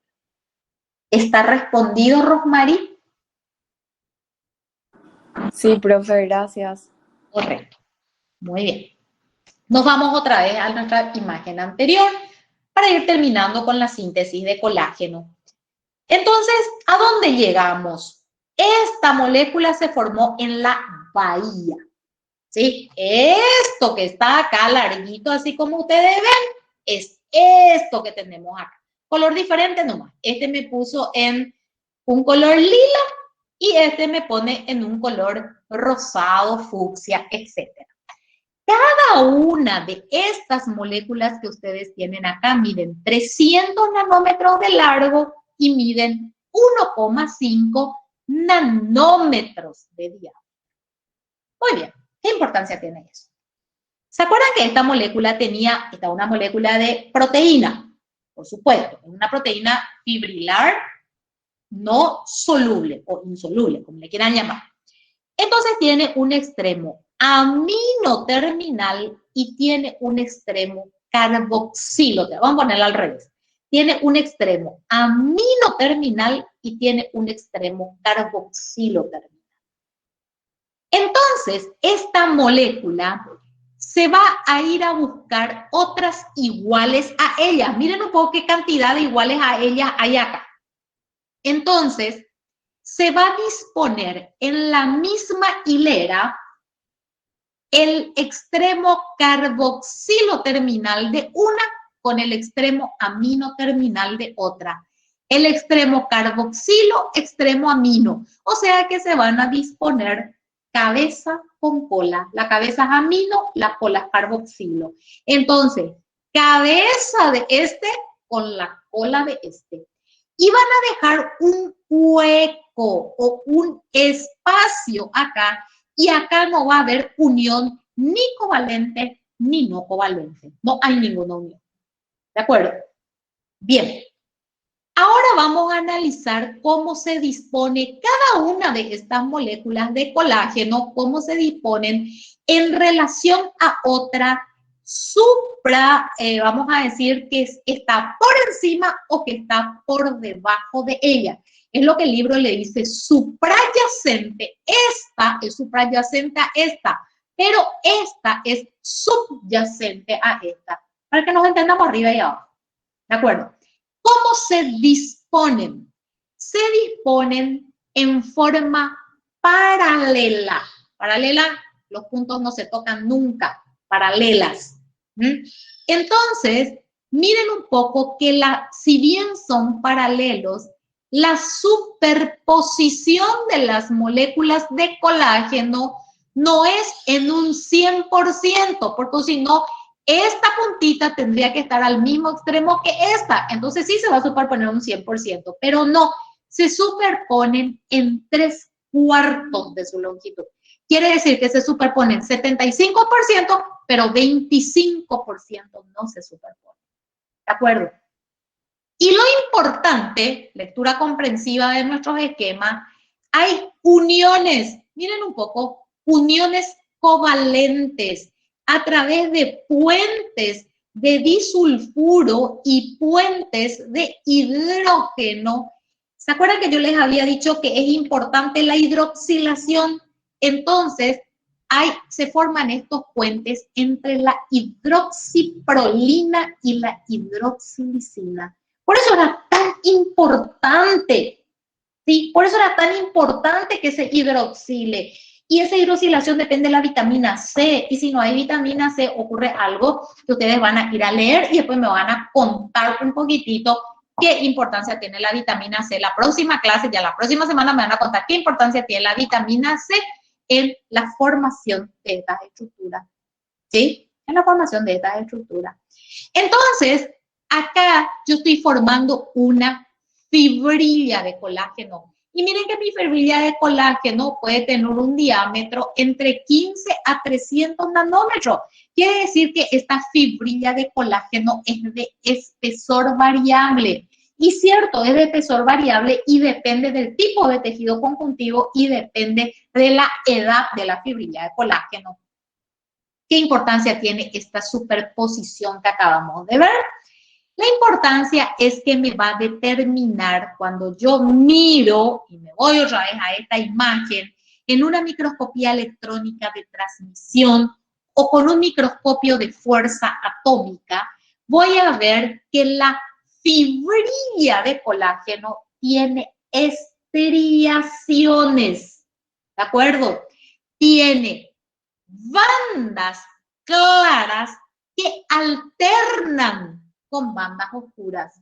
¿Está respondido, Rosmary? Sí, profe, gracias. Correcto. Muy bien. Nos vamos otra vez a nuestra imagen anterior para ir terminando con la síntesis de colágeno. Entonces, ¿a dónde llegamos? Esta molécula se formó en la bahía. ¿Sí? Esto que está acá larguito, así como ustedes ven, es esto que tenemos acá. Color diferente nomás. Este me puso en un color lila y este me pone en un color rosado, fucsia, etc. Cada una de estas moléculas que ustedes tienen acá miden 300 nanómetros de largo y miden 1,5 nanómetros de diámetro. Muy bien, ¿qué importancia tiene eso? ¿Se acuerdan que esta molécula esta una molécula de proteína? Por supuesto, una proteína fibrilar no soluble o insoluble, como le quieran llamar. Entonces tiene un extremo amino terminal y tiene un extremo carboxilo. Vamos a ponerlo al revés. Tiene un extremo amino terminal y tiene un extremo carboxilo terminal. Entonces, esta molécula se va a ir a buscar otras iguales a ella. Miren un poco qué cantidad de iguales a ella hay acá. Entonces, se va a disponer en la misma hilera el extremo carboxilo terminal de una con el extremo amino terminal de otra. El extremo carboxilo, extremo amino. O sea que se van a disponer cabeza con cola. La cabeza es amino, la cola es carboxilo. Entonces, cabeza de este con la cola de este. Y van a dejar un hueco o un espacio acá, y acá no va a haber unión ni covalente ni no covalente. No hay ninguna unión. ¿De acuerdo? Bien. Ahora vamos a analizar cómo se dispone cada una de estas moléculas de colágeno, cómo se disponen en relación a otra vamos a decir que está por encima o que está por debajo de ella. Es lo que el libro le dice suprayacente. Esta es suprayacente a esta, pero esta es subyacente a esta, para que nos entendamos arriba y abajo. ¿De acuerdo? ¿Cómo se disponen? Se disponen en forma paralela. Paralela, los puntos no se tocan nunca, paralelas. Entonces, miren un poco que si bien son paralelos, la superposición de las moléculas de colágeno no es en un 100%, porque si no, esta puntita tendría que estar al mismo extremo que esta. Entonces sí se va a superponer un 100%, pero no, se superponen en 3/4 de su longitud. Quiere decir que se superponen 75%, pero 25% no se superponen. ¿De acuerdo? Y lo importante, lectura comprensiva de nuestros esquemas, hay uniones, miren un poco, uniones covalentes a través de puentes de disulfuro y puentes de hidrógeno. ¿Se acuerdan que yo les había dicho que es importante la hidroxilación? Entonces, se forman estos puentes entre la hidroxiprolina y la hidroxilicina. Por eso era tan importante, ¿sí? Por eso era tan importante que se hidroxile. Y esa hidroxilación depende de la vitamina C. Y si no hay vitamina C, ocurre algo que ustedes van a ir a leer y después me van a contar un poquitito qué importancia tiene la vitamina C. La próxima clase, ya la próxima semana me van a contar qué importancia tiene la vitamina C en la formación de estas estructuras. ¿Sí? En la formación de estas estructuras. Entonces, acá yo estoy formando una fibrilla de colágeno. Y miren que mi fibrilla de colágeno puede tener un diámetro entre 15 a 300 nanómetros. Quiere decir que esta fibrilla de colágeno es de espesor variable. Y cierto, es de espesor variable y depende del tipo de tejido conjuntivo y depende de la edad de la fibrilla de colágeno. ¿Qué importancia tiene esta superposición que acabamos de ver? La importancia es que me va a determinar cuando yo miro, y me voy otra vez a esta imagen, en una microscopía electrónica de transmisión o con un microscopio de fuerza atómica, voy a ver que la fibrilla de colágeno tiene estriaciones, ¿de acuerdo? Tiene bandas claras que alternan con bandas oscuras,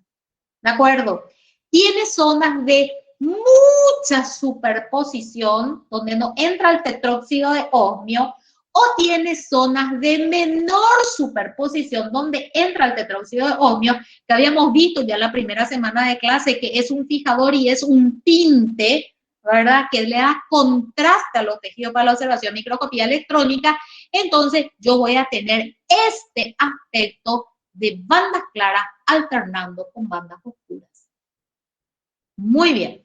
¿de acuerdo? Tiene zonas de mucha superposición, donde no entra el tetróxido de osmio, o tiene zonas de menor superposición, donde entra el tetróxido de osmio, que habíamos visto ya la primera semana de clase, que es un fijador y es un tinte, ¿verdad? Que le da contraste a los tejidos para la observación microscopía electrónica. Entonces, yo voy a tener este aspecto de bandas claras alternando con bandas oscuras. Muy bien.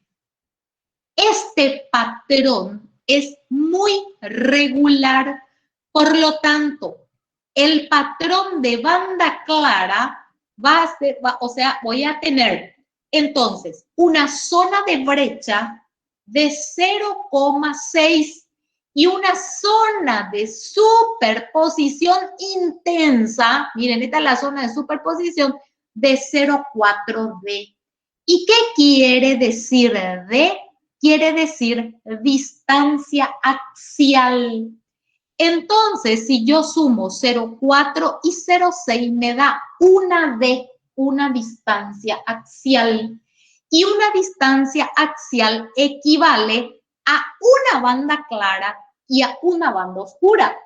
Este patrón es muy regular, por lo tanto, el patrón de banda clara va a ser, voy a tener entonces una zona de brecha de 0,6 y una zona de superposición intensa, miren, esta es la zona de superposición, de 0,4 D. ¿Y qué quiere decir D? Quiere decir distancia axial. Entonces, si yo sumo 0,4 y 0,6 me da una D, una distancia axial. Y una distancia axial equivale a una banda clara y a una banda oscura.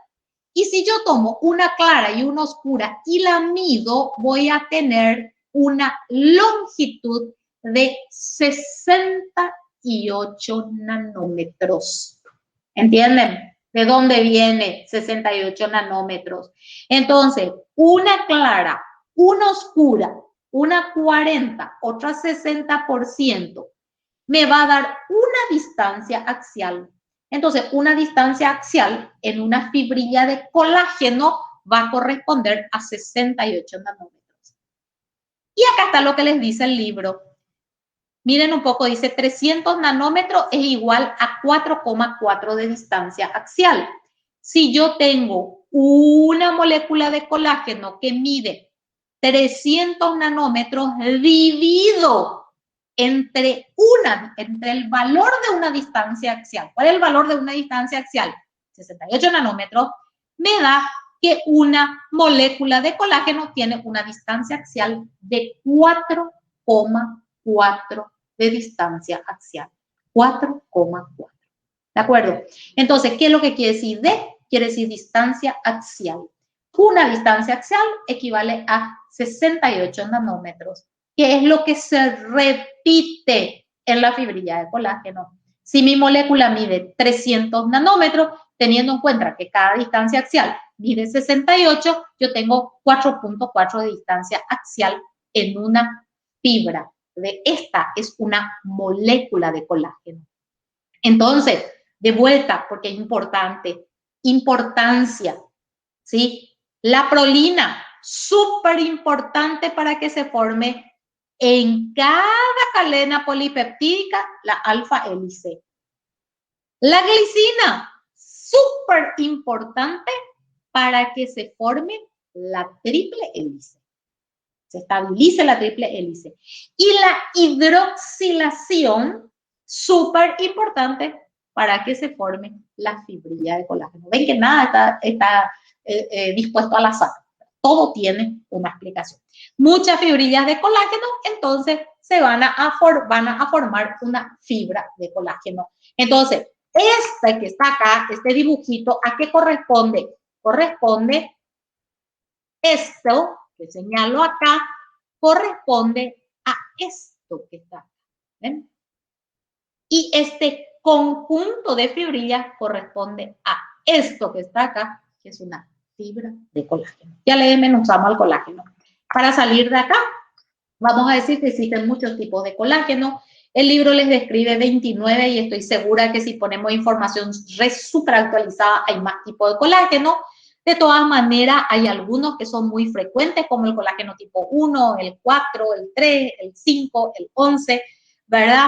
Y si yo tomo una clara y una oscura y la mido, voy a tener una longitud de 68 nanómetros. ¿Entienden? ¿De dónde viene 68 nanómetros? Entonces, una clara, una oscura, una 40, otra 60%, me va a dar una distancia axial. Entonces, una distancia axial en una fibrilla de colágeno va a corresponder a 68 nanómetros. Y acá está lo que les dice el libro. Miren un poco, dice 300 nanómetros es igual a 4,4 de distancia axial. Si yo tengo una molécula de colágeno que mide 300 nanómetros dividido entre el valor de una distancia axial. ¿Cuál es el valor de una distancia axial? 68 nanómetros. Me da que una molécula de colágeno tiene una distancia axial de 4,4 de distancia axial. 4,4. ¿De acuerdo? Entonces, ¿qué es lo que quiere decir D? Quiere decir distancia axial. Una distancia axial equivale a 68 nanómetros, que es lo que se repite en la fibrilla de colágeno. Si mi molécula mide 300 nanómetros, teniendo en cuenta que cada distancia axial mide 68, yo tengo 4,4 de distancia axial en una fibra. Esta es una molécula de colágeno. Entonces, de vuelta, porque es importante, importancia, ¿sí? La prolina, súper importante para que se forme en cada cadena polipeptídica la alfa hélice. La glicina, súper importante para que se forme la triple hélice. Se estabilice la triple hélice. Y la hidroxilación, súper importante para que se forme la fibrilla de colágeno. Ven que nada está dispuesto al azar. Todo tiene una explicación. Muchas fibrillas de colágeno, entonces, se van a formar una fibra de colágeno. Entonces, este que está acá, este dibujito, ¿a qué corresponde? Corresponde esto, que señalo acá, corresponde a esto que está acá. ¿Ven? Y este conjunto de fibrillas corresponde a esto que está acá, que es una fibra de colágeno. Ya le desmenuzamos al colágeno. Para salir de acá, vamos a decir que existen muchos tipos de colágeno. El libro les describe 29 y estoy segura que si ponemos información súper actualizada hay más tipos de colágeno. De todas maneras, hay algunos que son muy frecuentes, como el colágeno tipo 1, el 4, el 3, el 5, el 11, ¿verdad?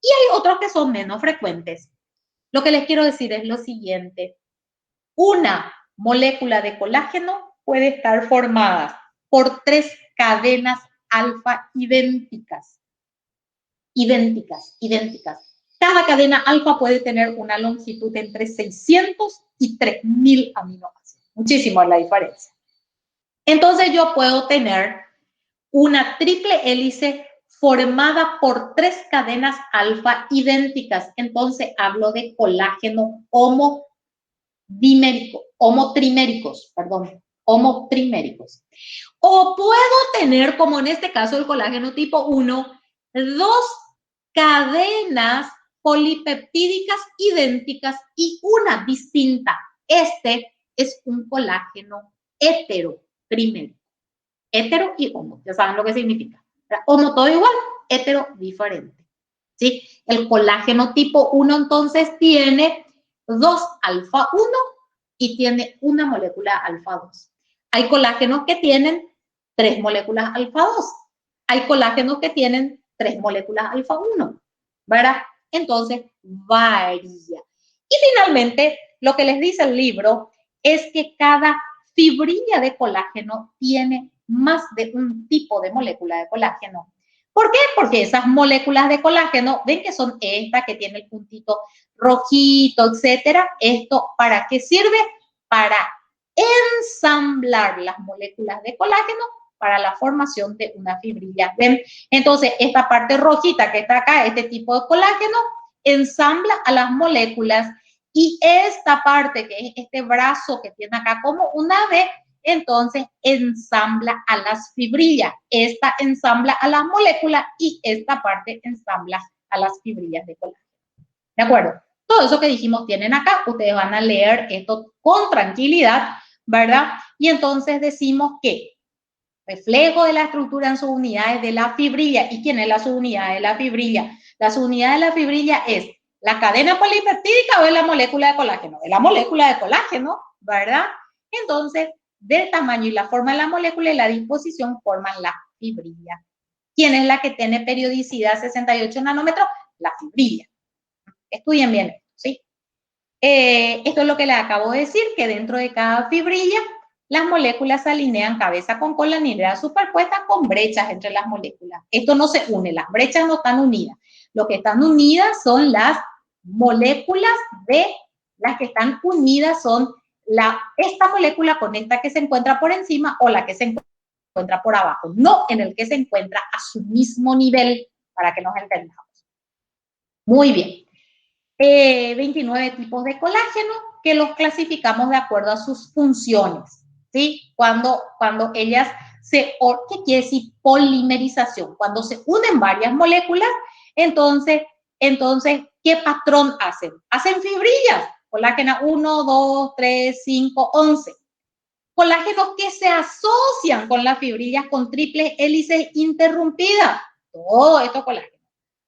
Y hay otros que son menos frecuentes. Lo que les quiero decir es lo siguiente. Una molécula de colágeno puede estar formada por 3 cadenas alfa idénticas. Cada cadena alfa puede tener una longitud entre 600 y 3000 aminoácidos. Muchísimo es la diferencia. Entonces yo puedo tener una triple hélice formada por 3 cadenas alfa idénticas. Entonces hablo de colágeno homotriméricos. O puedo tener, como en este caso el colágeno tipo 1, 2 cadenas polipeptídicas idénticas y una distinta. Este es un colágeno heterotrimérico. Hetero y homo, ya saben lo que significa. Homo todo igual, hetero diferente. ¿Sí? El colágeno tipo 1 entonces tiene 2 alfa 1 y tiene una molécula alfa 2. Hay colágenos que tienen 3 moléculas alfa 2. Hay colágenos que tienen 3 moléculas alfa 1, ¿verdad? Entonces varía. Y finalmente, lo que les dice el libro es que cada fibrilla de colágeno tiene más de un tipo de molécula de colágeno. ¿Por qué? Porque esas moléculas de colágeno, ven que son esta que tiene el puntito rojito, etcétera. ¿Esto para qué sirve? Para ensamblar las moléculas de colágeno para la formación de una fibrilla. ¿Ven? Entonces, esta parte rojita que está acá, este tipo de colágeno, ensambla a las moléculas y esta parte, que es este brazo que tiene acá como una V, entonces ensambla a las fibrillas. Esta ensambla a las moléculas y esta parte ensambla a las fibrillas de colágeno. ¿De acuerdo? Todo eso que dijimos tienen acá. Ustedes van a leer esto con tranquilidad, ¿verdad? Y entonces decimos que reflejo de la estructura en subunidades de la fibrilla. ¿Y quién es la subunidad de la fibrilla? La subunidad de la fibrilla es la cadena polipeptídica o es la molécula de colágeno. Es la molécula de colágeno, ¿verdad? Entonces, del tamaño y la forma de la molécula y la disposición forman la fibrilla. ¿Quién es la que tiene periodicidad 68 nanómetros? La fibrilla. Estudien bien esto, ¿sí? Esto es lo que les acabo de decir, que dentro de cada fibrilla las moléculas se alinean cabeza con cola en hilera superpuesta con brechas entre las moléculas. Esto no se une, las brechas no están unidas. Lo que están unidas son las moléculas las que están unidas son esta molécula con esta que se encuentra por encima o la que se encuentra por abajo, no en el que se encuentra a su mismo nivel, para que nos entendamos. Muy bien. 29 tipos de colágeno que los clasificamos de acuerdo a sus funciones, ¿sí? Cuando ellas ¿qué quiere decir polimerización? Cuando se unen varias moléculas, entonces, ¿qué patrón hacen? Hacen fibrillas. Colágeno 1, 2, 3, 5, 11. Colágenos que se asocian con las fibrillas con triples hélices interrumpidas. Todo esto colágeno.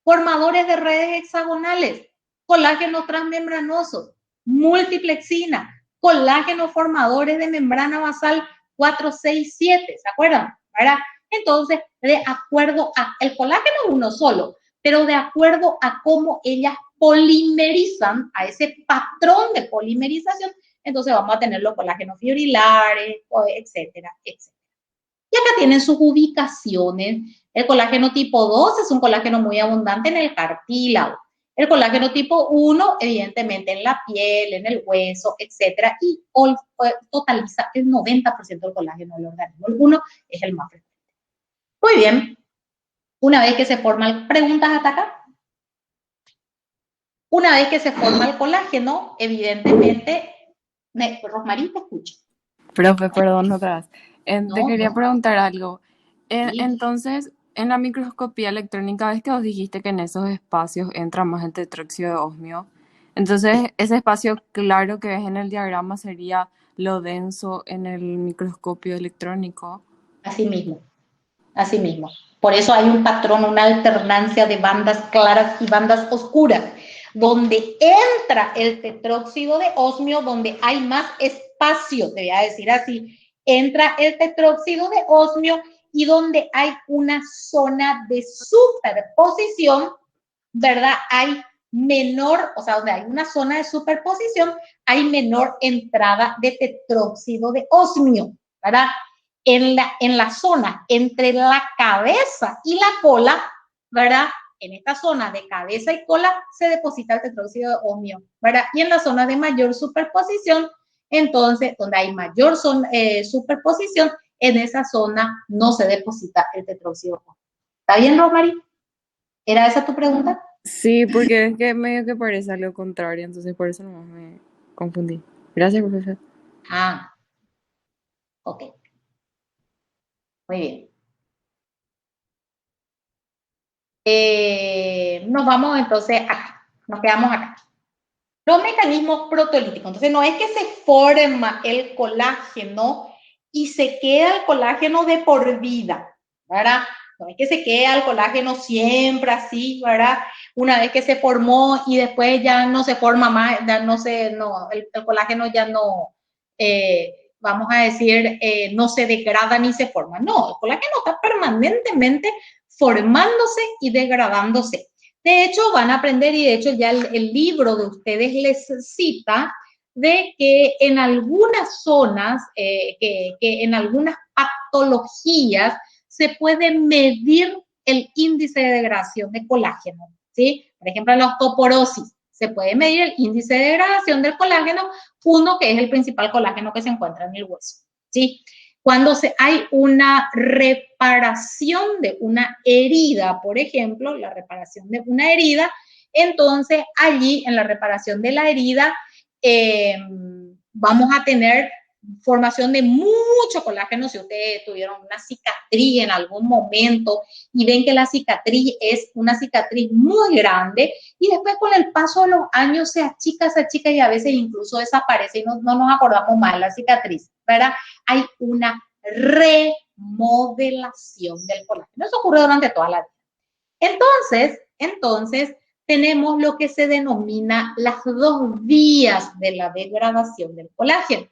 Formadores de redes hexagonales. Colágenos transmembranosos. Multiplexina. Colágenos formadores de membrana basal 4, 6, 7. ¿Se acuerdan? ¿Verdad? Entonces, de acuerdo a el colágeno es uno solo, pero de acuerdo a cómo ellas polimerizan, a ese patrón de polimerización, entonces vamos a tener los colágenos fibrilares, etcétera, etcétera. Y acá tienen sus ubicaciones. El colágeno tipo 2 es un colágeno muy abundante en el cartílago. El colágeno tipo 1, evidentemente, en la piel, en el hueso, etcétera, y totaliza el 90% del colágeno del organismo. El 1 es el más frecuente. Muy bien. Una vez que se forman, ¿preguntas hasta acá? Una vez que se forma el colágeno, evidentemente, Rosmarín te escucha. Profe, perdón otra vez. Te quería No. preguntar algo. Sí. Entonces, en la microscopía electrónica, ves que vos dijiste que en esos espacios entra más el tetróxido de osmio. Entonces, ese espacio claro que ves en el diagrama sería lo denso en el microscopio electrónico. Así mismo. Así mismo. Por eso hay un patrón, una alternancia de bandas claras y bandas oscuras, donde entra el tetróxido de osmio, donde hay más espacio, te voy a decir así, entra el tetróxido de osmio y donde hay una zona de superposición, ¿verdad? Hay menor, o sea, donde hay una zona de superposición, hay menor entrada de tetróxido de osmio, ¿verdad? En la zona entre la cabeza y la cola, ¿verdad? En esta zona de cabeza y cola se deposita el tetróxido de osmio, ¿verdad? Y en la zona de mayor superposición, entonces, donde hay mayor superposición, en esa zona no se deposita el tetróxido de osmio. ¿Está bien, Rosmarie? ¿Era esa tu pregunta? Sí, porque es que medio que parece lo contrario, entonces por eso nomás me confundí. Gracias, profesor. Ah, ok. Muy bien. Nos vamos entonces acá. Nos quedamos acá. Los mecanismos proteolíticos. Entonces, no es que se forma el colágeno y se queda el colágeno de por vida, ¿verdad? No es que se queda el colágeno siempre así, ¿verdad? Una vez que se formó y después ya no se forma más, ya no se, no, el colágeno ya no, vamos a decir, no se degrada ni se forma. No, el colágeno está permanentemente formándose y degradándose. De hecho, van a aprender, y de hecho ya el libro de ustedes les cita de que en algunas zonas, que en algunas patologías se puede medir el índice de degradación de colágeno, ¿sí? Por ejemplo, en la osteoporosis se puede medir el índice de degradación del colágeno 1, que es el principal colágeno que se encuentra en el hueso, ¿sí? Cuando hay una reparación de una herida, por ejemplo, la reparación de una herida, entonces allí en la reparación de la herida vamos a tener formación de mucho colágeno. Si ustedes tuvieron una cicatriz en algún momento y ven que la cicatriz es una cicatriz muy grande y después con el paso de los años se achica y a veces incluso desaparece y no nos acordamos más de la cicatriz, ¿verdad? Hay una remodelación del colágeno. Eso ocurre durante toda la vida. Entonces tenemos lo que se denomina las dos vías de la degradación del colágeno.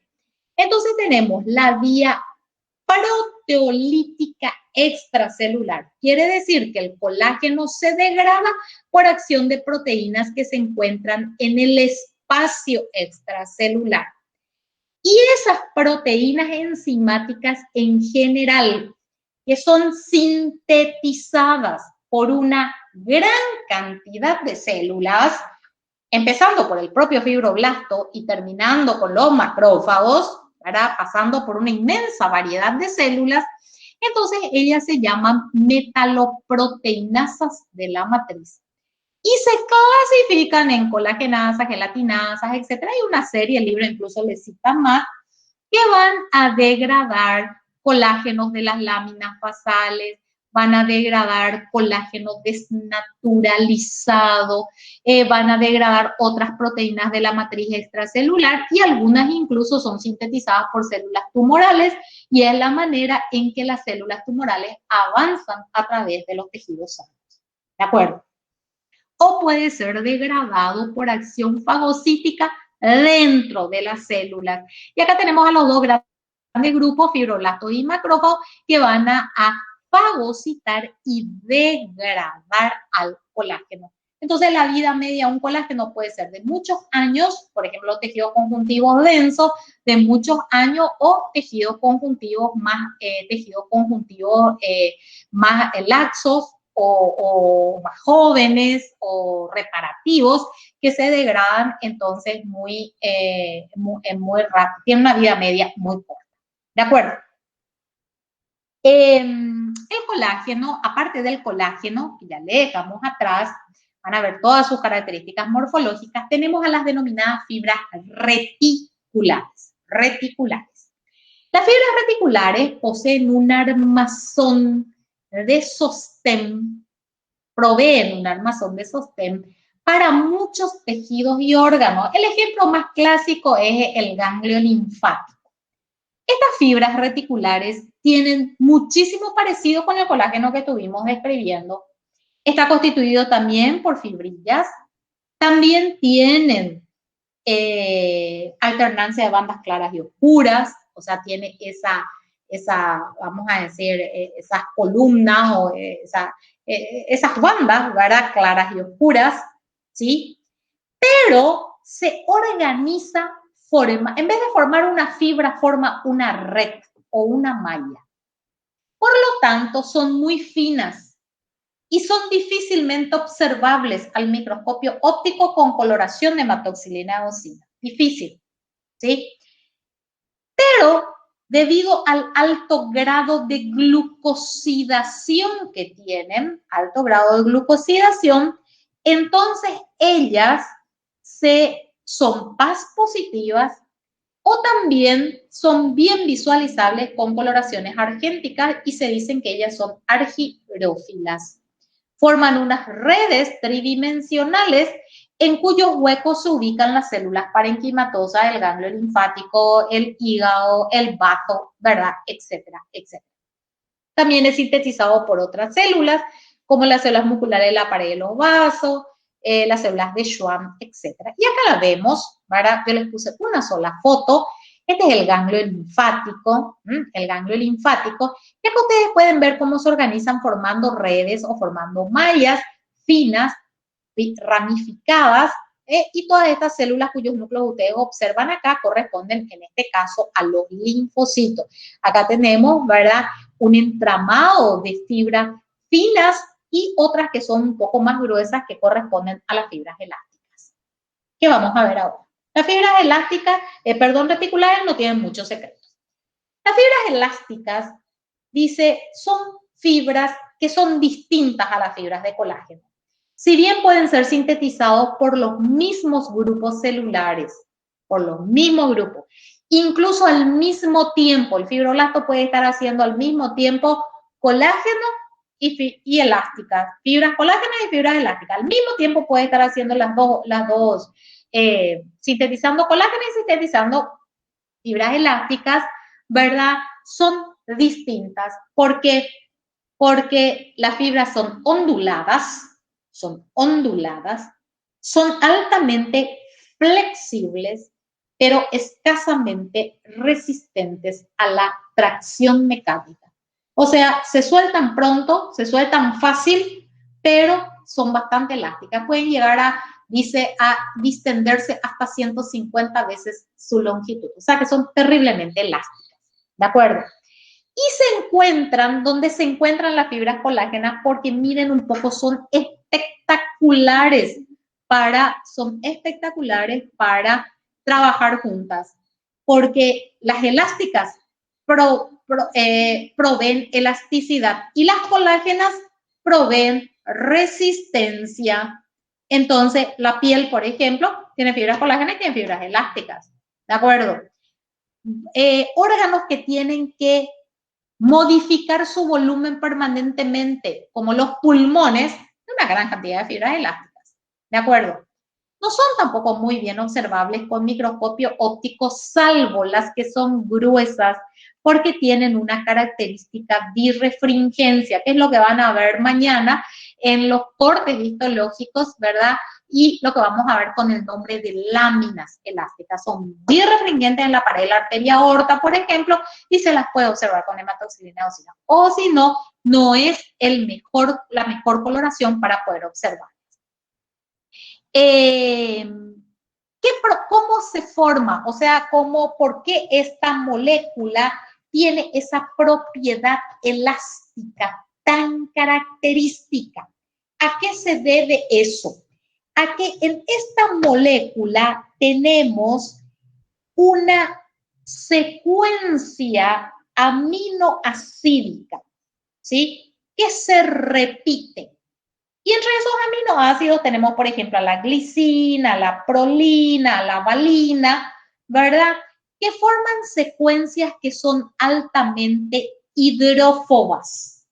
Entonces tenemos la vía proteolítica extracelular. Quiere decir que el colágeno se degrada por acción de proteínas que se encuentran en el espacio extracelular. Y esas proteínas enzimáticas en general, que son sintetizadas por una gran cantidad de células, empezando por el propio fibroblasto y terminando con los macrófagos, ¿verdad? Pasando por una inmensa variedad de células, entonces ellas se llaman metaloproteinasas de la matriz. Y se clasifican en colagenasas, gelatinasas, etcétera. Hay una serie, el libro incluso les cita más, que van a degradar colágenos de las láminas basales, van a degradar colágeno desnaturalizado, van a degradar otras proteínas de la matriz extracelular y algunas incluso son sintetizadas por células tumorales y es la manera en que las células tumorales avanzan a través de los tejidos sanos. ¿De acuerdo? O puede ser degradado por acción fagocítica dentro de las células. Y acá tenemos a los dos grandes grupos, fibroblastos y macrófagos, que van a fagocitar y degradar al colágeno. Entonces, la vida media de un colágeno puede ser de muchos años, por ejemplo, tejidos conjuntivos densos, de muchos años, o tejidos conjuntivos más laxos, o más jóvenes o reparativos que se degradan entonces muy rápido, tienen una vida media muy corta. ¿De acuerdo? El colágeno, aparte del colágeno, que ya le dejamos atrás, van a ver todas sus características morfológicas, tenemos a las denominadas fibras reticulares. Las fibras reticulares poseen un armazón de sostén, proveen un armazón de sostén para muchos tejidos y órganos. El ejemplo más clásico es el ganglio linfático. Estas fibras reticulares tienen muchísimo parecido con el colágeno que estuvimos describiendo. Está constituido también por fibrillas. También tienen alternancia de bandas claras y oscuras, o sea, tiene vamos a decir, esas columnas o esas bandas, ¿verdad? Claras y oscuras, ¿sí? Pero se organiza, en vez de formar una fibra, forma una red o una malla. Por lo tanto, son muy finas y son difícilmente observables al microscopio óptico con coloración de hematoxilina eosina. Difícil, ¿sí? Pero debido al alto grado de glucosidación que tienen, alto grado de glucosidación, entonces ellas son PAS positivas o también son bien visualizables con coloraciones argénticas y se dicen que ellas son argirófilas. Forman unas redes tridimensionales en cuyos huecos se ubican las células parenquimatosas, el ganglio linfático, el hígado, el bazo, ¿verdad? Etcétera, etcétera. También es sintetizado por otras células, como las células musculares de la pared de los vasos, las células de Schwann, etcétera. Y acá la vemos, ¿verdad? Yo les puse una sola foto. Este es el ganglio linfático, y acá ustedes pueden ver cómo se organizan formando redes o formando mallas finas, ramificadas, y todas estas células cuyos núcleos ustedes observan acá corresponden en este caso a los linfocitos. Acá tenemos, ¿verdad?, un entramado de fibras finas y otras que son un poco más gruesas que corresponden a las fibras elásticas. ¿Qué vamos a ver ahora? Las fibras elásticas, reticulares no tienen muchos secretos. Las fibras elásticas, dice, son fibras que son distintas a las fibras de colágeno. Si bien pueden ser sintetizados por los mismos grupos celulares, incluso al mismo tiempo, el fibroblasto puede estar haciendo al mismo tiempo colágeno y elásticas, fibras colágenas y fibras elásticas. Al mismo tiempo puede estar haciendo las dos sintetizando colágeno y sintetizando fibras elásticas, ¿verdad? Son distintas. ¿Por qué? Porque las fibras son onduladas, son altamente flexibles, pero escasamente resistentes a la tracción mecánica. O sea, se sueltan pronto, se sueltan fácil, pero son bastante elásticas. Pueden llegar a distenderse hasta 150 veces su longitud. O sea, que son terriblemente elásticas. ¿De acuerdo? Y se encuentran donde se encuentran las fibras colágenas porque miren un poco, son espectaculares para trabajar juntas. Porque las elásticas proveen elasticidad y las colágenas proveen resistencia. Entonces, la piel, por ejemplo, tiene fibras colágenas y tiene fibras elásticas. ¿De acuerdo? Órganos que tienen que modificar su volumen permanentemente, como los pulmones, una gran cantidad de fibras elásticas. ¿De acuerdo? No son tampoco muy bien observables con microscopio óptico, salvo las que son gruesas, porque tienen una característica birrefringencia, que es lo que van a ver mañana en los cortes histológicos, ¿verdad? Y lo que vamos a ver con el nombre de láminas elásticas. Son birrefringentes en la pared de la arteria aorta, por ejemplo, y se las puede observar con hematoxilina eosina. O si no, no es la mejor coloración para poder observar. ¿Cómo se forma? O sea, ¿por qué esta molécula tiene esa propiedad elástica tan característica? ¿A qué se debe eso? A que en esta molécula tenemos una secuencia aminoacídica, ¿sí?, que se repite. Y entre esos aminoácidos tenemos, por ejemplo, a la glicina, la prolina, la valina, ¿verdad?, que forman secuencias que son altamente hidrófobas.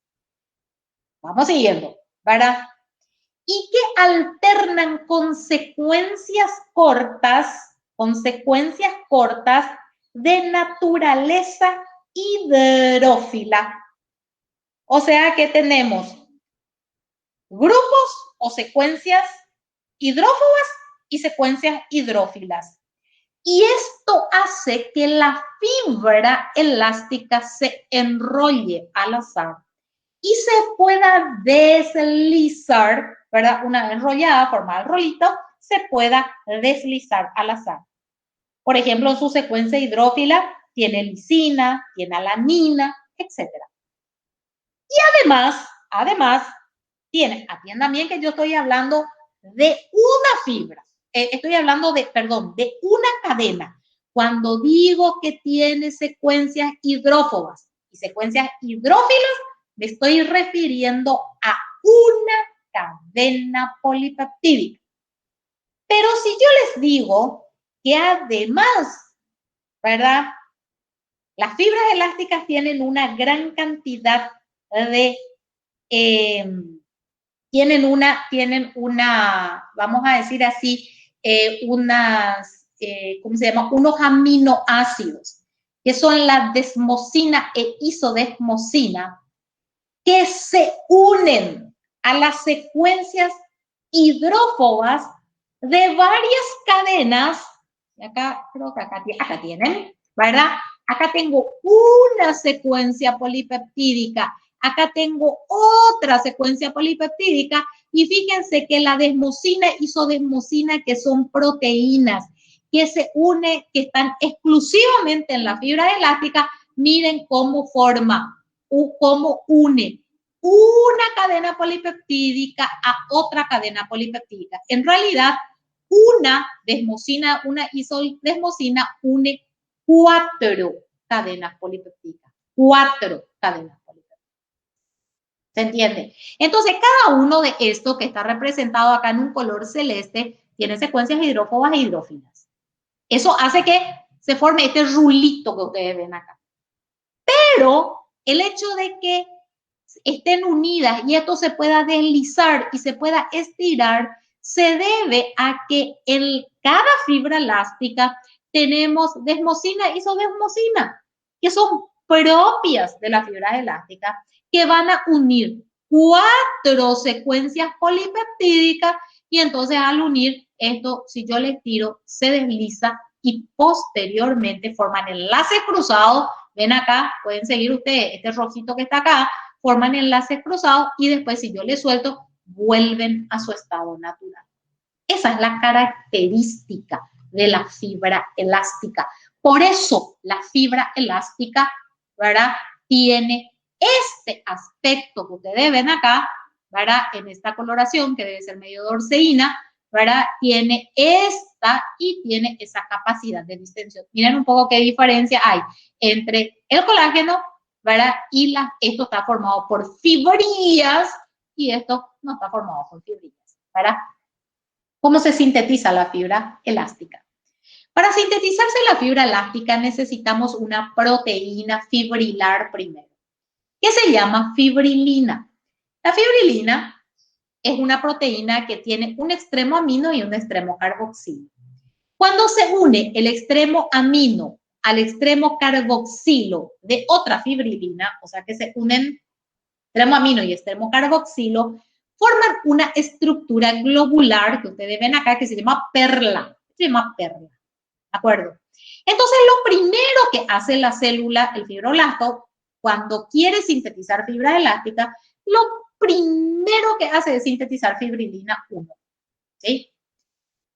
Vamos siguiendo, ¿verdad? Y que alternan con secuencias cortas de naturaleza hidrófila. O sea que tenemos grupos o secuencias hidrófobas y secuencias hidrófilas. Y esto hace que la fibra elástica se enrolle al azar y se pueda deslizar, ¿verdad? Una vez enrollada, formada el rolito, se pueda deslizar al azar. Por ejemplo, en su secuencia hidrófila tiene lisina, tiene alanina, etc. Y además, tiene, atiendan bien que yo estoy hablando de una fibra, estoy hablando de una cadena. Cuando digo que tiene secuencias hidrófobas y secuencias hidrófilas, me estoy refiriendo a una cadena polipeptídica. Pero si yo les digo que además, ¿verdad? Las fibras elásticas tienen una gran cantidad de, tienen una, vamos a decir así, ¿cómo se llama? Unos aminoácidos, que son la desmosina e isodesmosina, que se unen a las secuencias hidrófobas de varias cadenas. Y acá, creo que acá tienen, ¿verdad? Acá tengo una secuencia polipeptídica, acá tengo otra secuencia polipeptídica, y fíjense que la desmosina e isodesmosina, que son proteínas que se unen, que están exclusivamente en la fibra elástica, miren cómo forma, cómo une una cadena polipeptídica a otra cadena polipeptídica. En realidad, una desmosina, una isodesmosina une 4 cadenas polipeptídicas. 4 cadenas polipeptídicas. ¿Se entiende? Entonces, cada uno de estos que está representado acá en un color celeste tiene secuencias hidrófobas e hidrófilas. Eso hace que se forme este rulito que ustedes ven acá. Pero el hecho de que estén unidas y esto se pueda deslizar y se pueda estirar, se debe a que en cada fibra elástica tenemos desmosina e isodesmosina, que son propias de las fibras elásticas, que van a unir 4 secuencias polipeptídicas, y entonces al unir esto, si yo les tiro, se desliza y posteriormente forman enlaces cruzados. Ven acá, pueden seguir ustedes, este rojito que está acá, forman enlaces cruzados y después si yo les suelto, vuelven a su estado natural. Esa es la característica de la fibra elástica. Por eso la fibra elástica, ¿verdad? Tiene este aspecto que ustedes ven acá, ¿verdad? En esta coloración que debe ser medio dorseína, ¿verdad? Tiene esta y tiene esa capacidad de distensión. Miren un poco qué diferencia hay entre el colágeno, ¿verdad? Y esto está formado por fibrillas y esto no está formado por fibrillas, ¿verdad? ¿Cómo se sintetiza la fibra elástica? Para sintetizarse la fibra elástica necesitamos una proteína fibrilar primero, que se llama fibrilina. La fibrilina es una proteína que tiene un extremo amino y un extremo carboxilo. Cuando se une el extremo amino al extremo carboxilo de otra fibrilina, o sea que se unen extremo amino y extremo carboxilo, forman una estructura globular que ustedes ven acá que se llama perla. Se llama perla, ¿de acuerdo? Entonces, lo primero que hace la célula, el fibroblasto, cuando quiere sintetizar fibra elástica, lo primero que hace es sintetizar fibrilina 1, ¿sí?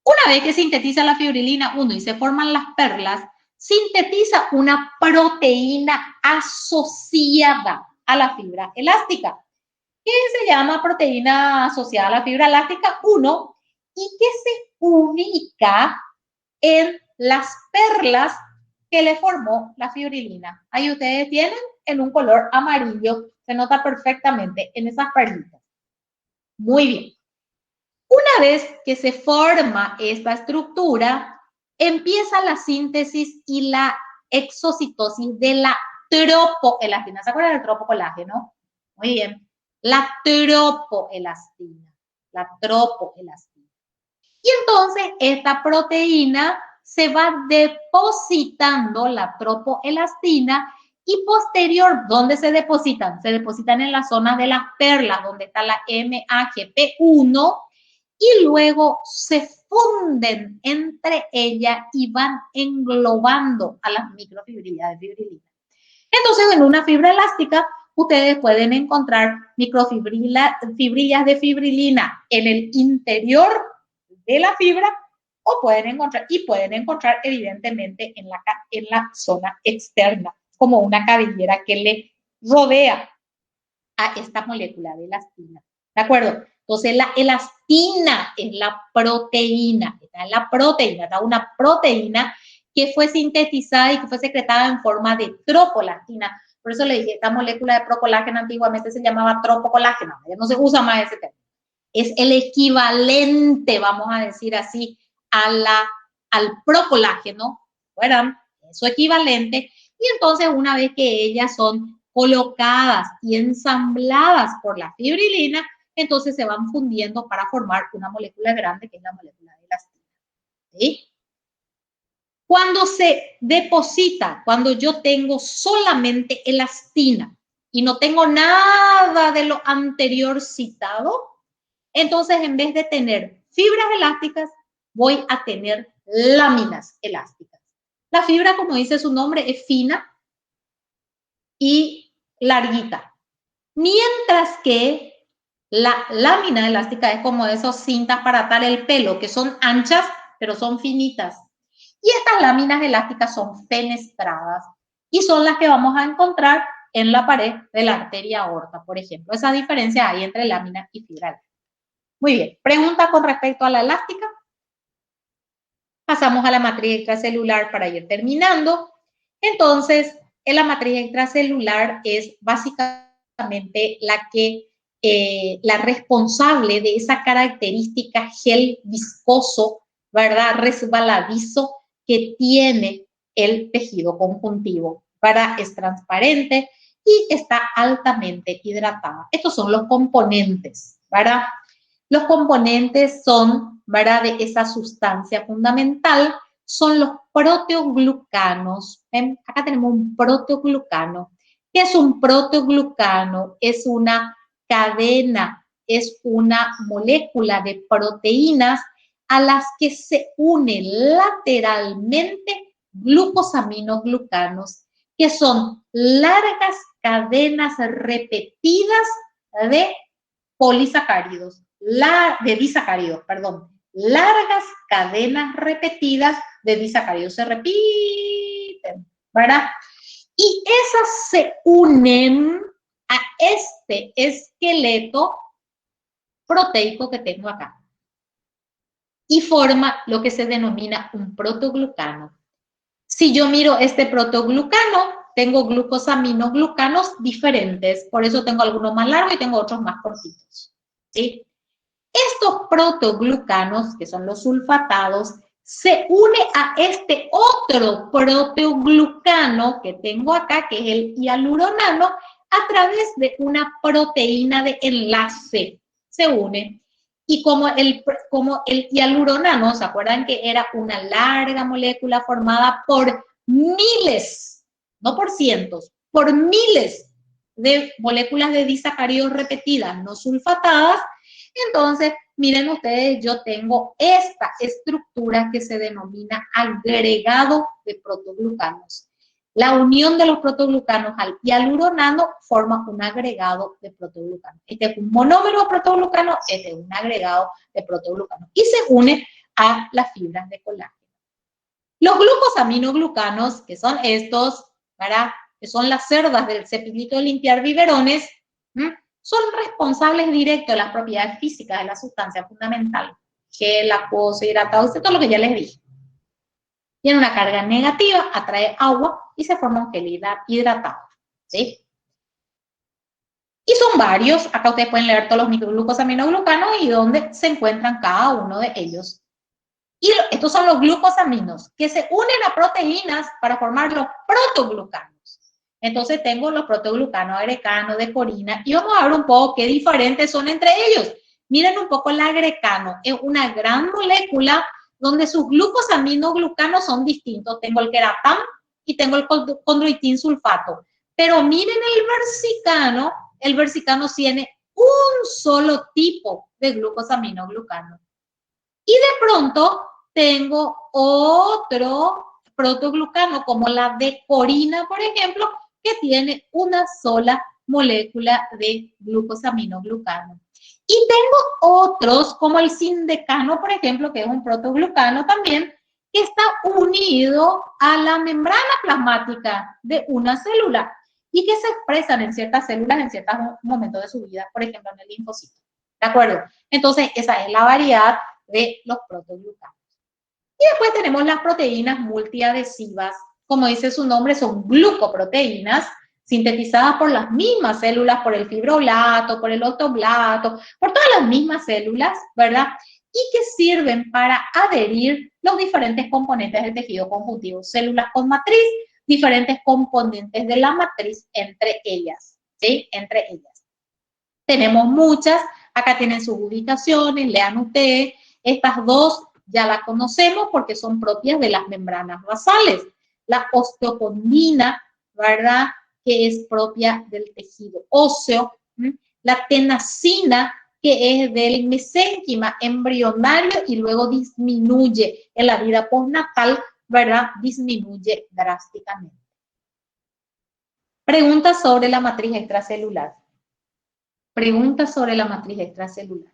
Una vez que sintetiza la fibrilina 1 y se forman las perlas, sintetiza una proteína asociada a la fibra elástica, que se llama proteína asociada a la fibra elástica 1 y que se ubica en las perlas que le formó la fibrilina. Ahí ustedes tienen en un color amarillo, se nota perfectamente en esas perlitas. Muy bien. Una vez que se forma esta estructura, empieza la síntesis y la exocitosis de la tropoelastina. ¿Se acuerdan del tropocolágeno? Muy bien. La tropoelastina. La tropoelastina. Y entonces esta proteína se va depositando, la tropoelastina, y posterior, ¿dónde se depositan? Se depositan en la zona de las perlas, donde está la MAGP1, y luego se funden entre ellas y van englobando a las microfibrillas de fibrilina. Entonces, en una fibra elástica, ustedes pueden encontrar microfibrillas de fibrilina en el interior de la fibra o pueden encontrar evidentemente en la zona externa, como una cabellera que le rodea a esta molécula de elastina. ¿De acuerdo? Entonces, la elastina es la proteína. Esta es la proteína, está una proteína que fue sintetizada y que fue secretada en forma de tropolastina. Por eso le dije, esta molécula de procolágeno antiguamente se llamaba tropocolágeno. Ya no se usa más ese término. Es el equivalente, vamos a decir así, al procolágeno, ¿verdad? Es su equivalente. Y entonces, una vez que ellas son colocadas y ensambladas por la fibrilina, entonces se van fundiendo para formar una molécula grande, que es la molécula de elastina. ¿Sí? Cuando se deposita, cuando yo tengo solamente elastina y no tengo nada de lo anterior citado, entonces en vez de tener fibras elásticas, voy a tener láminas elásticas. La fibra, como dice su nombre, es fina y larguita. Mientras que la lámina elástica es como esas cintas para atar el pelo, que son anchas, pero son finitas. Y estas láminas elásticas son fenestradas y son las que vamos a encontrar en la pared de la arteria aorta, por ejemplo. Esa diferencia hay entre lámina y fibra elástica. Muy bien, pregunta con respecto a la elástica. Pasamos a la matriz extracelular para ir terminando. Entonces, en la matriz extracelular es básicamente la responsable de esa característica gel viscoso, ¿verdad? Resbaladizo que tiene el tejido conjuntivo, ¿verdad? Es transparente y está altamente hidratada. Estos son los componentes, ¿verdad? Los componentes son, ¿verdad? De esa sustancia fundamental, son los proteoglucanos. ¿Ven? Acá tenemos un proteoglucano. ¿Qué es un proteoglucano? Es una cadena, es una molécula de proteínas a las que se unen lateralmente glucosaminoglucanos, que son largas cadenas repetidas de polisacáridos, de disacáridos, perdón, largas cadenas repetidas de disacáridos, se repiten, ¿verdad? Y esas se unen a este esqueleto proteico que tengo acá y forma lo que se denomina un protoglucano. Si yo miro este protoglucano, tengo glucosaminoglucanos diferentes, por eso tengo algunos más largos y tengo otros más cortitos, ¿sí? Estos protoglucanos, que son los sulfatados, se une a este otro proteoglucano que tengo acá, que es el hialuronano, a través de una proteína de enlace. Se une. Y como el hialuronano, ¿se acuerdan que era una larga molécula formada por miles, no por cientos, por miles de moléculas de disacáridos repetidas, no sulfatadas? Entonces, miren ustedes, yo tengo esta estructura que se denomina agregado de protoglucanos. La unión de los protoglucanos al hialuronano forma un agregado de protoglucanos. Este es un monómero de protoglucano, este es un agregado de protoglucanos. Y se une a las fibras de colágeno. Los glucosaminoglucanos, que son estos, ¿verdad? Que son las cerdas del cepillito de limpiar biberones, son responsables directos de las propiedades físicas de la sustancia fundamental, gel, acuoso, hidratado, todo lo que ya les dije. Tiene una carga negativa, atrae agua y se forma un gel hidratado, ¿sí? Y son varios, acá ustedes pueden leer todos los microglucosaminoglucanos y dónde se encuentran cada uno de ellos. Y estos son los glucosaminos que se unen a proteínas para formar los protoglucanos. Entonces tengo los protoglucanos agrecano, de corina, y vamos a ver un poco qué diferentes son entre ellos. Miren un poco el agrecano, es una gran molécula donde sus glucosaminoglucanos son distintos. Tengo el queratam y tengo el condroitin sulfato. Pero miren el versicano tiene un solo tipo de glucosaminoglucano. Y de pronto tengo otro protoglucano, como la decorina, por ejemplo, que tiene una sola molécula de glucosaminoglucano. Y tengo otros, como el sindecano, por ejemplo, que es un protoglucano también, que está unido a la membrana plasmática de una célula y que se expresan en ciertas células en ciertos momentos de su vida, por ejemplo, en el linfocito. ¿De acuerdo? Entonces, esa es la variedad de los protoglucanos. Y después tenemos las proteínas multiadhesivas. Como dice su nombre, son glucoproteínas sintetizadas por las mismas células, por el fibroblasto, por el octoblasto, por todas las mismas células, ¿verdad? Y que sirven para adherir los diferentes componentes del tejido conjuntivo. Células con matriz, diferentes componentes de la matriz entre ellas, ¿sí? Entre ellas. Tenemos muchas, acá tienen sus ubicaciones, lean ustedes. Estas dos ya las conocemos porque son propias de las membranas basales. La osteocondina, ¿verdad?, que es propia del tejido óseo. La tenacina, que es del mesénquima embrionario y luego disminuye en la vida postnatal, ¿verdad? Disminuye drásticamente. Preguntas sobre la matriz extracelular. Preguntas sobre la matriz extracelular.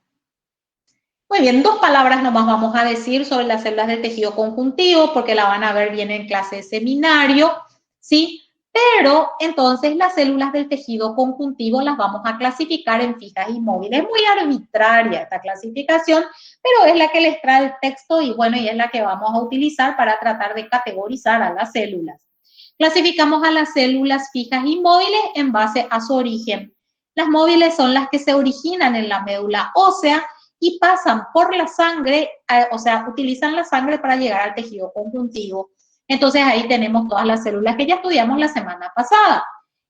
Muy bien, 2 palabras nomás vamos a decir sobre las células del tejido conjuntivo, porque la van a ver bien en clase de seminario, ¿sí? Pero entonces las células del tejido conjuntivo las vamos a clasificar en fijas y móviles. Es muy arbitraria esta clasificación, pero es la que les trae el texto y bueno, y es la que vamos a utilizar para tratar de categorizar a las células. Clasificamos a las células fijas y móviles en base a su origen. Las móviles son las que se originan en la médula ósea y pasan por la sangre, o sea, utilizan la sangre para llegar al tejido conjuntivo. Entonces ahí tenemos todas las células que ya estudiamos la semana pasada.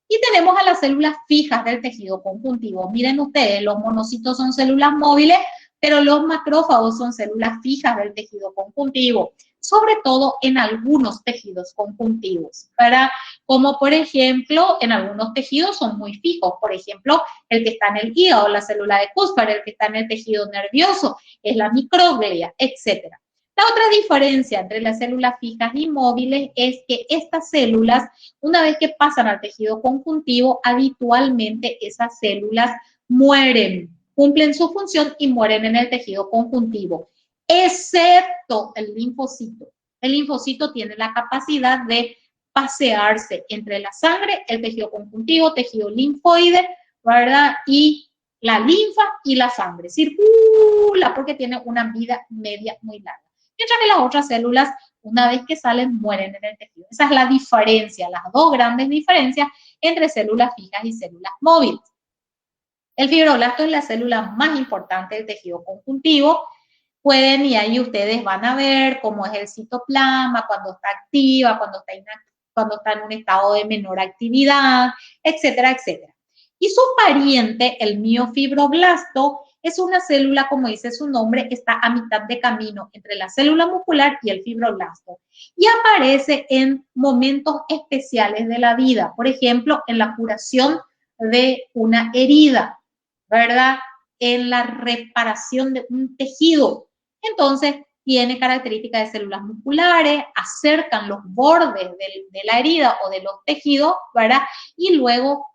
Y tenemos a las células fijas del tejido conjuntivo. Miren ustedes, los monocitos son células móviles, pero los macrófagos son células fijas del tejido conjuntivo, sobre todo en algunos tejidos conjuntivos, ¿verdad? Como por ejemplo, en algunos tejidos son muy fijos, por ejemplo, el que está en el hígado, la célula de Kussmayer, el que está en el tejido nervioso, es la microglia, etc. La otra diferencia entre las células fijas y móviles es que estas células, una vez que pasan al tejido conjuntivo, habitualmente esas células mueren, cumplen su función y mueren en el tejido conjuntivo, excepto el linfocito. El linfocito tiene la capacidad de pasearse entre la sangre, el tejido conjuntivo, tejido linfoide, ¿verdad? Y la linfa y la sangre. Circula porque tiene una vida media muy larga. Mientras que las otras células, una vez que salen, mueren en el tejido. Esa es la diferencia, las 2 grandes diferencias entre células fijas y células móviles. El fibroblasto es la célula más importante del tejido conjuntivo. Pueden, y ahí ustedes van a ver cómo es el citoplasma, cuando está activa, cuando está en un estado de menor actividad, etcétera, etcétera. Y su pariente, el miofibroblasto, es una célula, como dice su nombre, está a mitad de camino entre la célula muscular y el fibroblasto. Y aparece en momentos especiales de la vida, por ejemplo, en la curación de una herida, ¿verdad? En la reparación de un tejido. Entonces, tiene características de células musculares, acercan los bordes de la herida o de los tejidos, ¿verdad? Y luego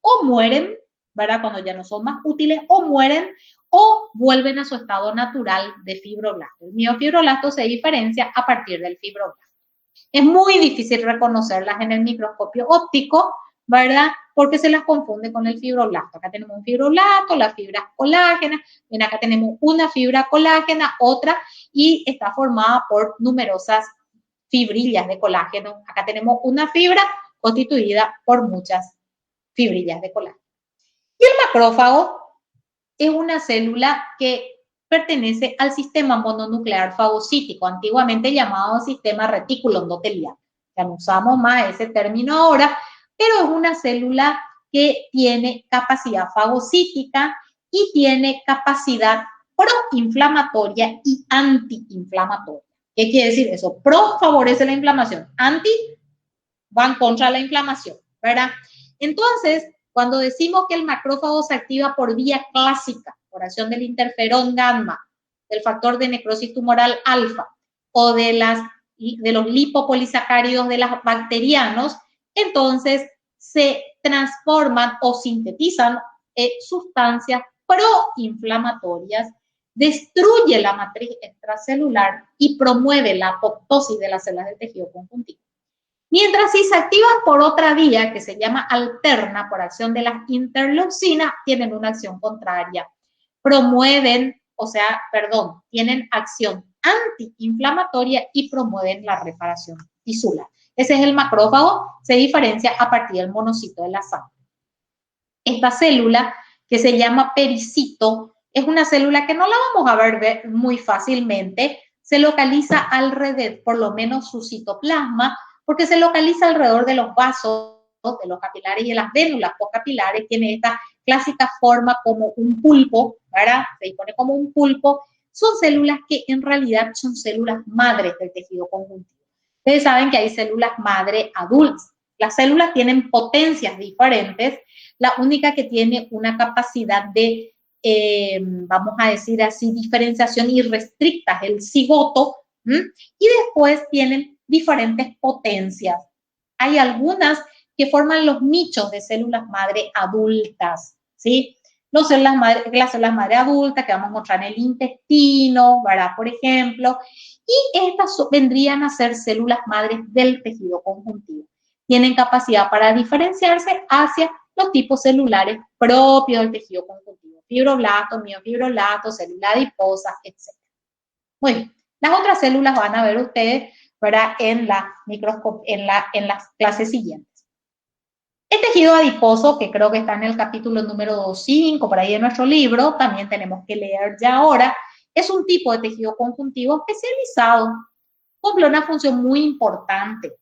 o mueren, ¿verdad? Cuando ya no son más útiles, o mueren o vuelven a su estado natural de fibroblasto. El miofibroblasto se diferencia a partir del fibroblasto. Es muy difícil reconocerlas en el microscopio óptico, ¿verdad? Porque se las confunde con el fibroblasto. Acá tenemos un fibroblasto, las fibras colágenas, ven acá tenemos una fibra colágena, otra, y está formada por numerosas fibrillas de colágeno. Acá tenemos una fibra constituida por muchas fibrillas de colágeno. Y el macrófago es una célula que pertenece al sistema mononuclear fagocítico, antiguamente llamado sistema retículo endotelial. Ya no usamos más ese término ahora, pero es una célula que tiene capacidad fagocítica y tiene capacidad proinflamatoria y antiinflamatoria. ¿Qué quiere decir eso? Pro favorece la inflamación, anti van contra la inflamación, ¿verdad? Entonces, cuando decimos que el macrófago se activa por vía clásica, por acción del interferón gamma, del factor de necrosis tumoral alfa o de los lipopolisacáridos de los bacterianos, entonces se transforman o sintetizan sustancias proinflamatorias, destruye la matriz extracelular y promueve la apoptosis de las células del tejido conjuntivo. Mientras si se activan por otra vía que se llama alterna por acción de las interleucinas, tienen una acción contraria. Tienen acción antiinflamatoria y promueven la reparación tisular. Ese es el macrófago, se diferencia a partir del monocito de la sangre. Esta célula, que se llama pericito, es una célula que no la vamos a ver muy fácilmente, se localiza alrededor, por lo menos su citoplasma, porque se localiza alrededor de los vasos, de los capilares y de las vénulas postcapilares, tiene esta clásica forma como un pulpo, ¿verdad? Se dispone como un pulpo. Son células que en realidad son células madres del tejido conjuntivo. Ustedes saben que hay células madre adultas. Las células tienen potencias diferentes. La única que tiene una capacidad de, vamos a decir así, diferenciación irrestricta es el cigoto, y después tienen diferentes potencias. Hay algunas que forman los nichos de células madre adultas, ¿sí? Las células madre adultas que vamos a encontrar en el intestino, ¿verdad? Por ejemplo, y estas vendrían a ser células madres del tejido conjuntivo. Tienen capacidad para diferenciarse hacia los tipos celulares propios del tejido conjuntivo, fibroblasto, miofibroblasto, célula adiposa, etc. Muy bien, las otras células van a ver ustedes, ¿verdad? En las clases siguientes. El tejido adiposo, que creo que está en el capítulo número 5, por ahí de nuestro libro, también tenemos que leer ya ahora, es un tipo de tejido conjuntivo especializado, cumple una función muy importante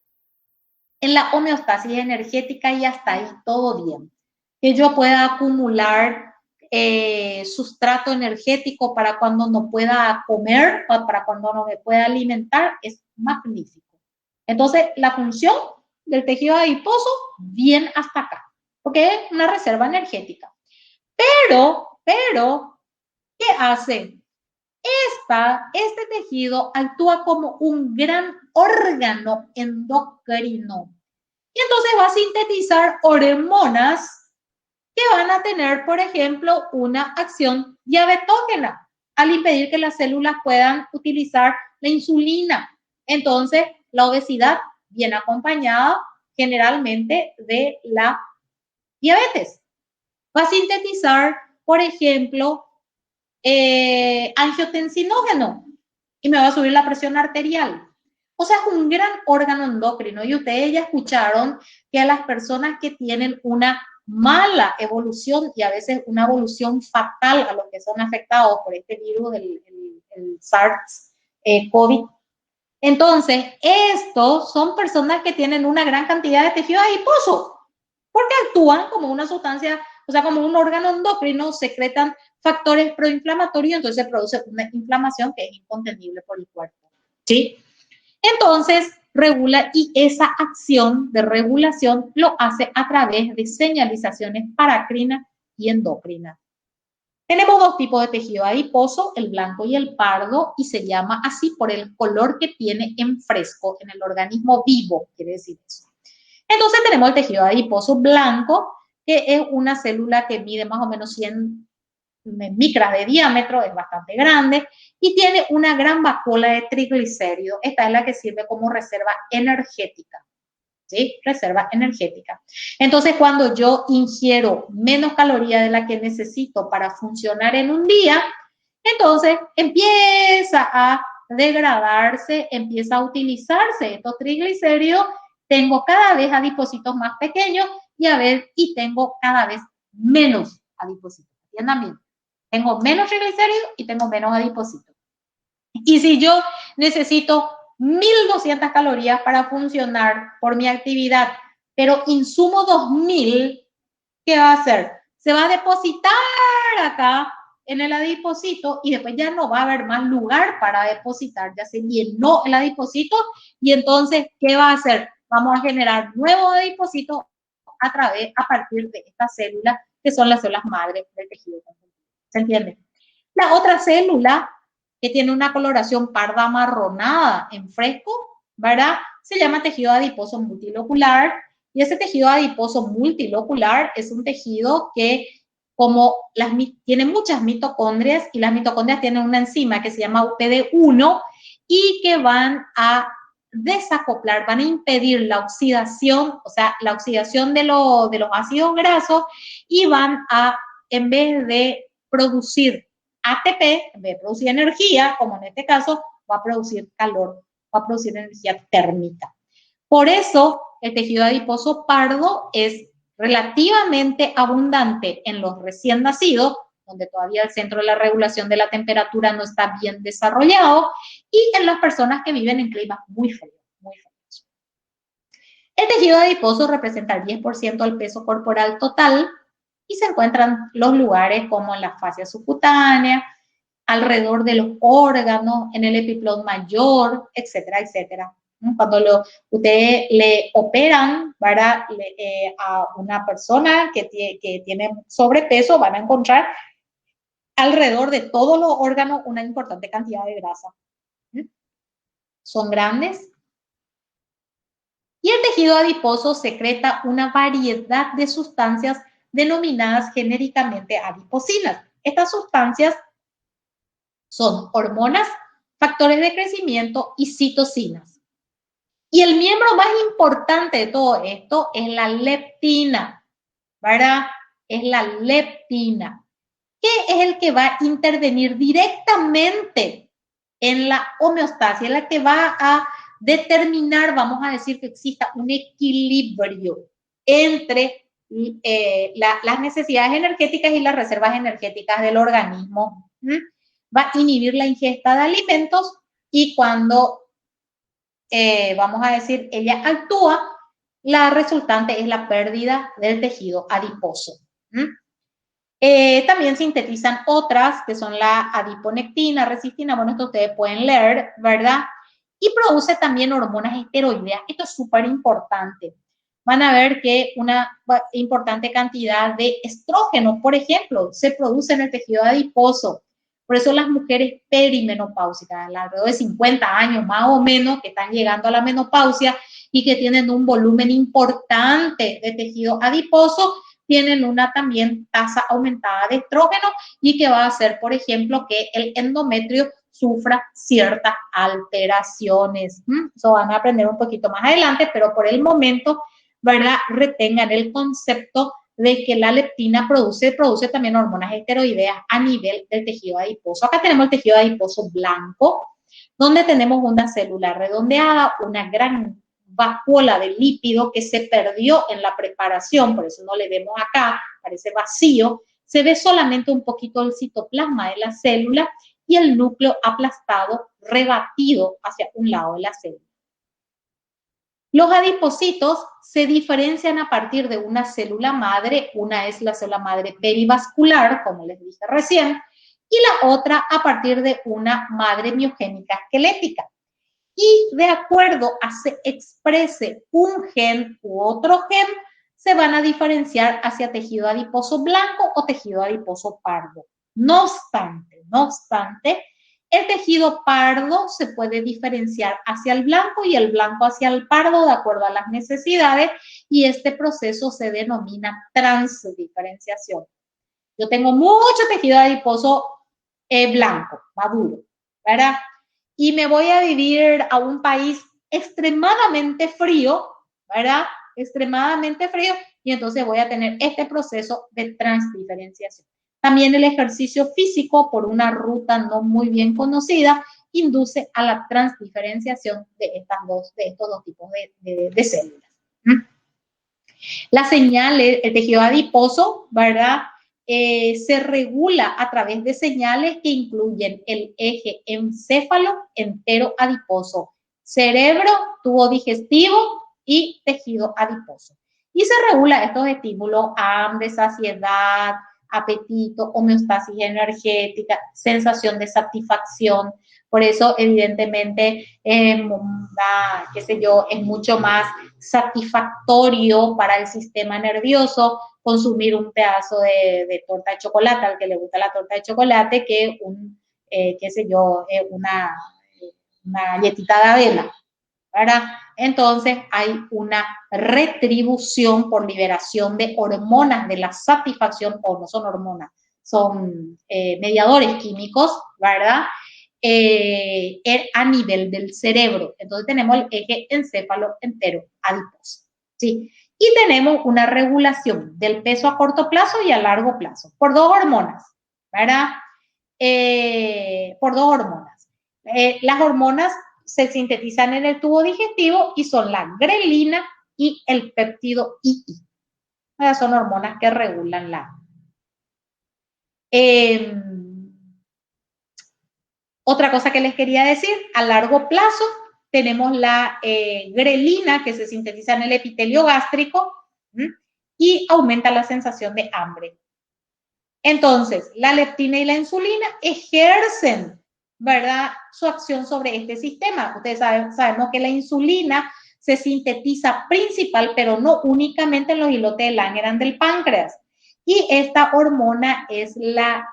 en la homeostasis energética y hasta ahí todo bien. Que yo pueda acumular sustrato energético para cuando no pueda comer o para cuando no me pueda alimentar es magnífico. Entonces, la función del tejido adiposo, bien hasta acá, porque es una reserva energética. Pero, ¿qué hace? Este tejido actúa como un gran órgano endocrino. Y entonces va a sintetizar hormonas que van a tener, por ejemplo, una acción diabetógena al impedir que las células puedan utilizar la insulina. Entonces, la obesidad viene acompañada generalmente de la diabetes. Va a sintetizar, por ejemplo, angiotensinógeno y me va a subir la presión arterial. O sea, es un gran órgano endocrino y ustedes ya escucharon que a las personas que tienen una mala evolución y a veces una evolución fatal a los que son afectados por este virus, el SARS-CoV. Entonces, estos son personas que tienen una gran cantidad de tejido adiposo porque actúan como una sustancia, o sea, como un órgano endocrino, secretan factores proinflamatorios, entonces se produce una inflamación que es incontenible por el cuerpo, ¿sí? Entonces, regula y esa acción de regulación lo hace a través de señalizaciones paracrinas y endocrinas. Tenemos dos tipos de tejido adiposo, el blanco y el pardo, y se llama así por el color que tiene en fresco en el organismo vivo, quiere decir eso. Entonces tenemos el tejido adiposo blanco, que es una célula que mide más o menos 100 micras de diámetro, es bastante grande, y tiene una gran vacuola de triglicéridos. Esta es la que sirve como reserva energética, ¿sí? Reserva energética. Entonces, cuando yo ingiero menos calorías de la que necesito para funcionar en un día, entonces empieza a degradarse, empieza a utilizarse estos triglicéridos, tengo cada vez adipocitos más pequeños y tengo cada vez menos adipocitos. ¿Entiendan bien? Tengo menos triglicéridos y tengo menos adipocitos. Y si yo necesito 1.200 calorías para funcionar por mi actividad, pero insumo 2.000, ¿qué va a hacer? Se va a depositar acá en el adipocito y después ya no va a haber más lugar para depositar, ya se llenó el adipocito y entonces, ¿qué va a hacer? Vamos a generar nuevos adipocitos a partir de estas células que son las células madres del tejido conjuntivo. ¿Se entiende? La otra célula que tiene una coloración parda amarronada en fresco, ¿verdad? Se llama tejido adiposo multilocular. Y ese tejido adiposo multilocular es un tejido que tiene muchas mitocondrias, y las mitocondrias tienen una enzima que se llama UPD1 y que van a desacoplar, van a impedir la oxidación, o sea, la oxidación de los ácidos grasos, y van a, en vez de producir ATP, en vez de producir energía, como en este caso, va a producir calor, va a producir energía térmica. Por eso, el tejido adiposo pardo es relativamente abundante en los recién nacidos, donde todavía el centro de la regulación de la temperatura no está bien desarrollado, y en las personas que viven en climas muy fríos, muy fríos. El tejido adiposo representa el 10% del peso corporal total y se encuentran los lugares como en la fascia subcutánea, alrededor de los órganos, en el epiplón mayor, etcétera, etcétera. Cuando ustedes le operan a una persona que tiene sobrepeso, van a encontrar alrededor de todos los órganos una importante cantidad de grasa. Son grandes. Y el tejido adiposo secreta una variedad de sustancias denominadas genéricamente adiposinas. Estas sustancias son hormonas, factores de crecimiento y citocinas. Y el miembro más importante de todo esto es la leptina, ¿verdad? Es la leptina, que es el que va a intervenir directamente en la homeostasis, es la que va a determinar, vamos a decir, que exista un equilibrio entre las necesidades energéticas y las reservas energéticas del organismo. Va a inhibir la ingesta de alimentos, y cuando vamos a decir, ella actúa, la resultante es la pérdida del tejido adiposo. También sintetizan otras, que son la adiponectina, resistina, bueno, esto ustedes pueden leer, ¿verdad? Y produce también hormonas esteroideas. Esto es súper importante. Van a ver que una importante cantidad de estrógenos, por ejemplo, se produce en el tejido adiposo. Por eso las mujeres perimenopáusicas, alrededor de 50 años más o menos, que están llegando a la menopausia y que tienen un volumen importante de tejido adiposo, tienen una también tasa aumentada de estrógeno, y que va a hacer, por ejemplo, que el endometrio sufra ciertas alteraciones. Eso van a aprender un poquito más adelante, pero por el momento, ¿verdad? Retengan el concepto de que la leptina produce también hormonas esteroideas a nivel del tejido adiposo. Acá tenemos el tejido adiposo blanco, donde tenemos una célula redondeada, una gran vacuola de lípido que se perdió en la preparación, por eso no le vemos acá, parece vacío. Se ve solamente un poquito el citoplasma de la célula y el núcleo aplastado, rebatido hacia un lado de la célula. Los adipocitos se diferencian a partir de una célula madre. Una es la célula madre perivascular, como les dije recién, y la otra a partir de una madre miogénica esquelética. Y de acuerdo a se exprese un gen u otro gen, se van a diferenciar hacia tejido adiposo blanco o tejido adiposo pardo. No obstante, el tejido pardo se puede diferenciar hacia el blanco y el blanco hacia el pardo de acuerdo a las necesidades, y este proceso se denomina transdiferenciación. Yo tengo mucho tejido adiposo blanco, maduro, ¿verdad? Y me voy a vivir a un país extremadamente frío, ¿verdad? Extremadamente frío, y entonces voy a tener este proceso de transdiferenciación. También el ejercicio físico por una ruta no muy bien conocida induce a la transdiferenciación de estos dos tipos de células. Las señales, el tejido adiposo, ¿verdad? Se regula a través de señales que incluyen el eje encéfalo entero adiposo, cerebro, tubo digestivo y tejido adiposo. Y se regula estos estímulos: hambre, saciedad, apetito, homeostasis energética, sensación de satisfacción. Por eso, evidentemente, qué sé yo, es mucho más satisfactorio para el sistema nervioso consumir un pedazo de torta de chocolate, al que le gusta la torta de chocolate, que qué sé yo, una galletita de avena, ¿verdad? Entonces hay una retribución por liberación de hormonas de la satisfacción, o no son hormonas, son mediadores químicos, ¿verdad? A nivel del cerebro. Entonces tenemos el eje encéfalo entero adiposo, ¿sí? Y tenemos una regulación del peso a corto plazo y a largo plazo por dos hormonas, ¿verdad? Por dos hormonas. Las hormonas se sintetizan en el tubo digestivo y son la grelina y el péptido II. Son hormonas que regulan la... Otra cosa que les quería decir, a largo plazo tenemos la grelina que se sintetiza en el epitelio gástrico y aumenta la sensación de hambre. Entonces, la leptina y la insulina ejercen, ¿verdad?, su acción sobre este sistema. Ustedes sabemos que la insulina se sintetiza principal, pero no únicamente en los islotes de Langerhans del páncreas. Y esta hormona es la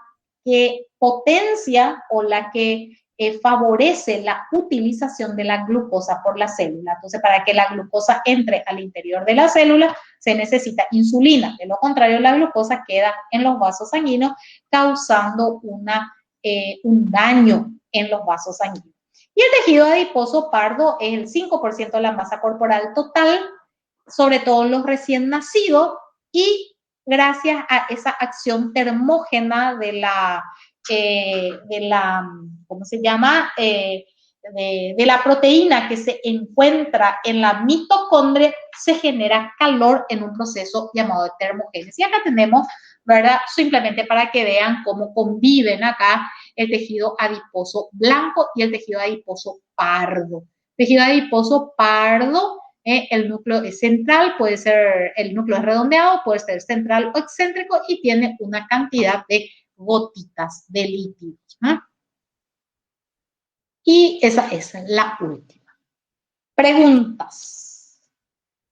que potencia o la que favorece la utilización de la glucosa por la célula. Entonces, para que la glucosa entre al interior de la célula, se necesita insulina. De lo contrario, la glucosa queda en los vasos sanguíneos, causando un daño en los vasos sanguíneos. Y el tejido adiposo pardo es el 5% de la masa corporal total, sobre todo los recién nacidos, y gracias a esa acción termógena de la ¿cómo se llama? De la proteína que se encuentra en la mitocondria, se genera calor en un proceso llamado de termogénesis. Y acá tenemos, ¿verdad?, simplemente para que vean cómo conviven acá el tejido adiposo blanco y el tejido adiposo pardo. Tejido adiposo pardo, el núcleo es central, puede ser, el núcleo es redondeado, puede ser central o excéntrico y tiene una cantidad de gotitas de lípidos. Y esa es la última. Preguntas.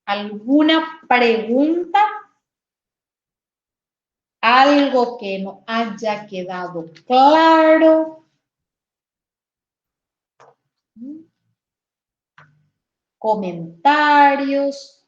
¿Alguna pregunta? ¿Algo que no haya quedado claro? ¿Comentarios?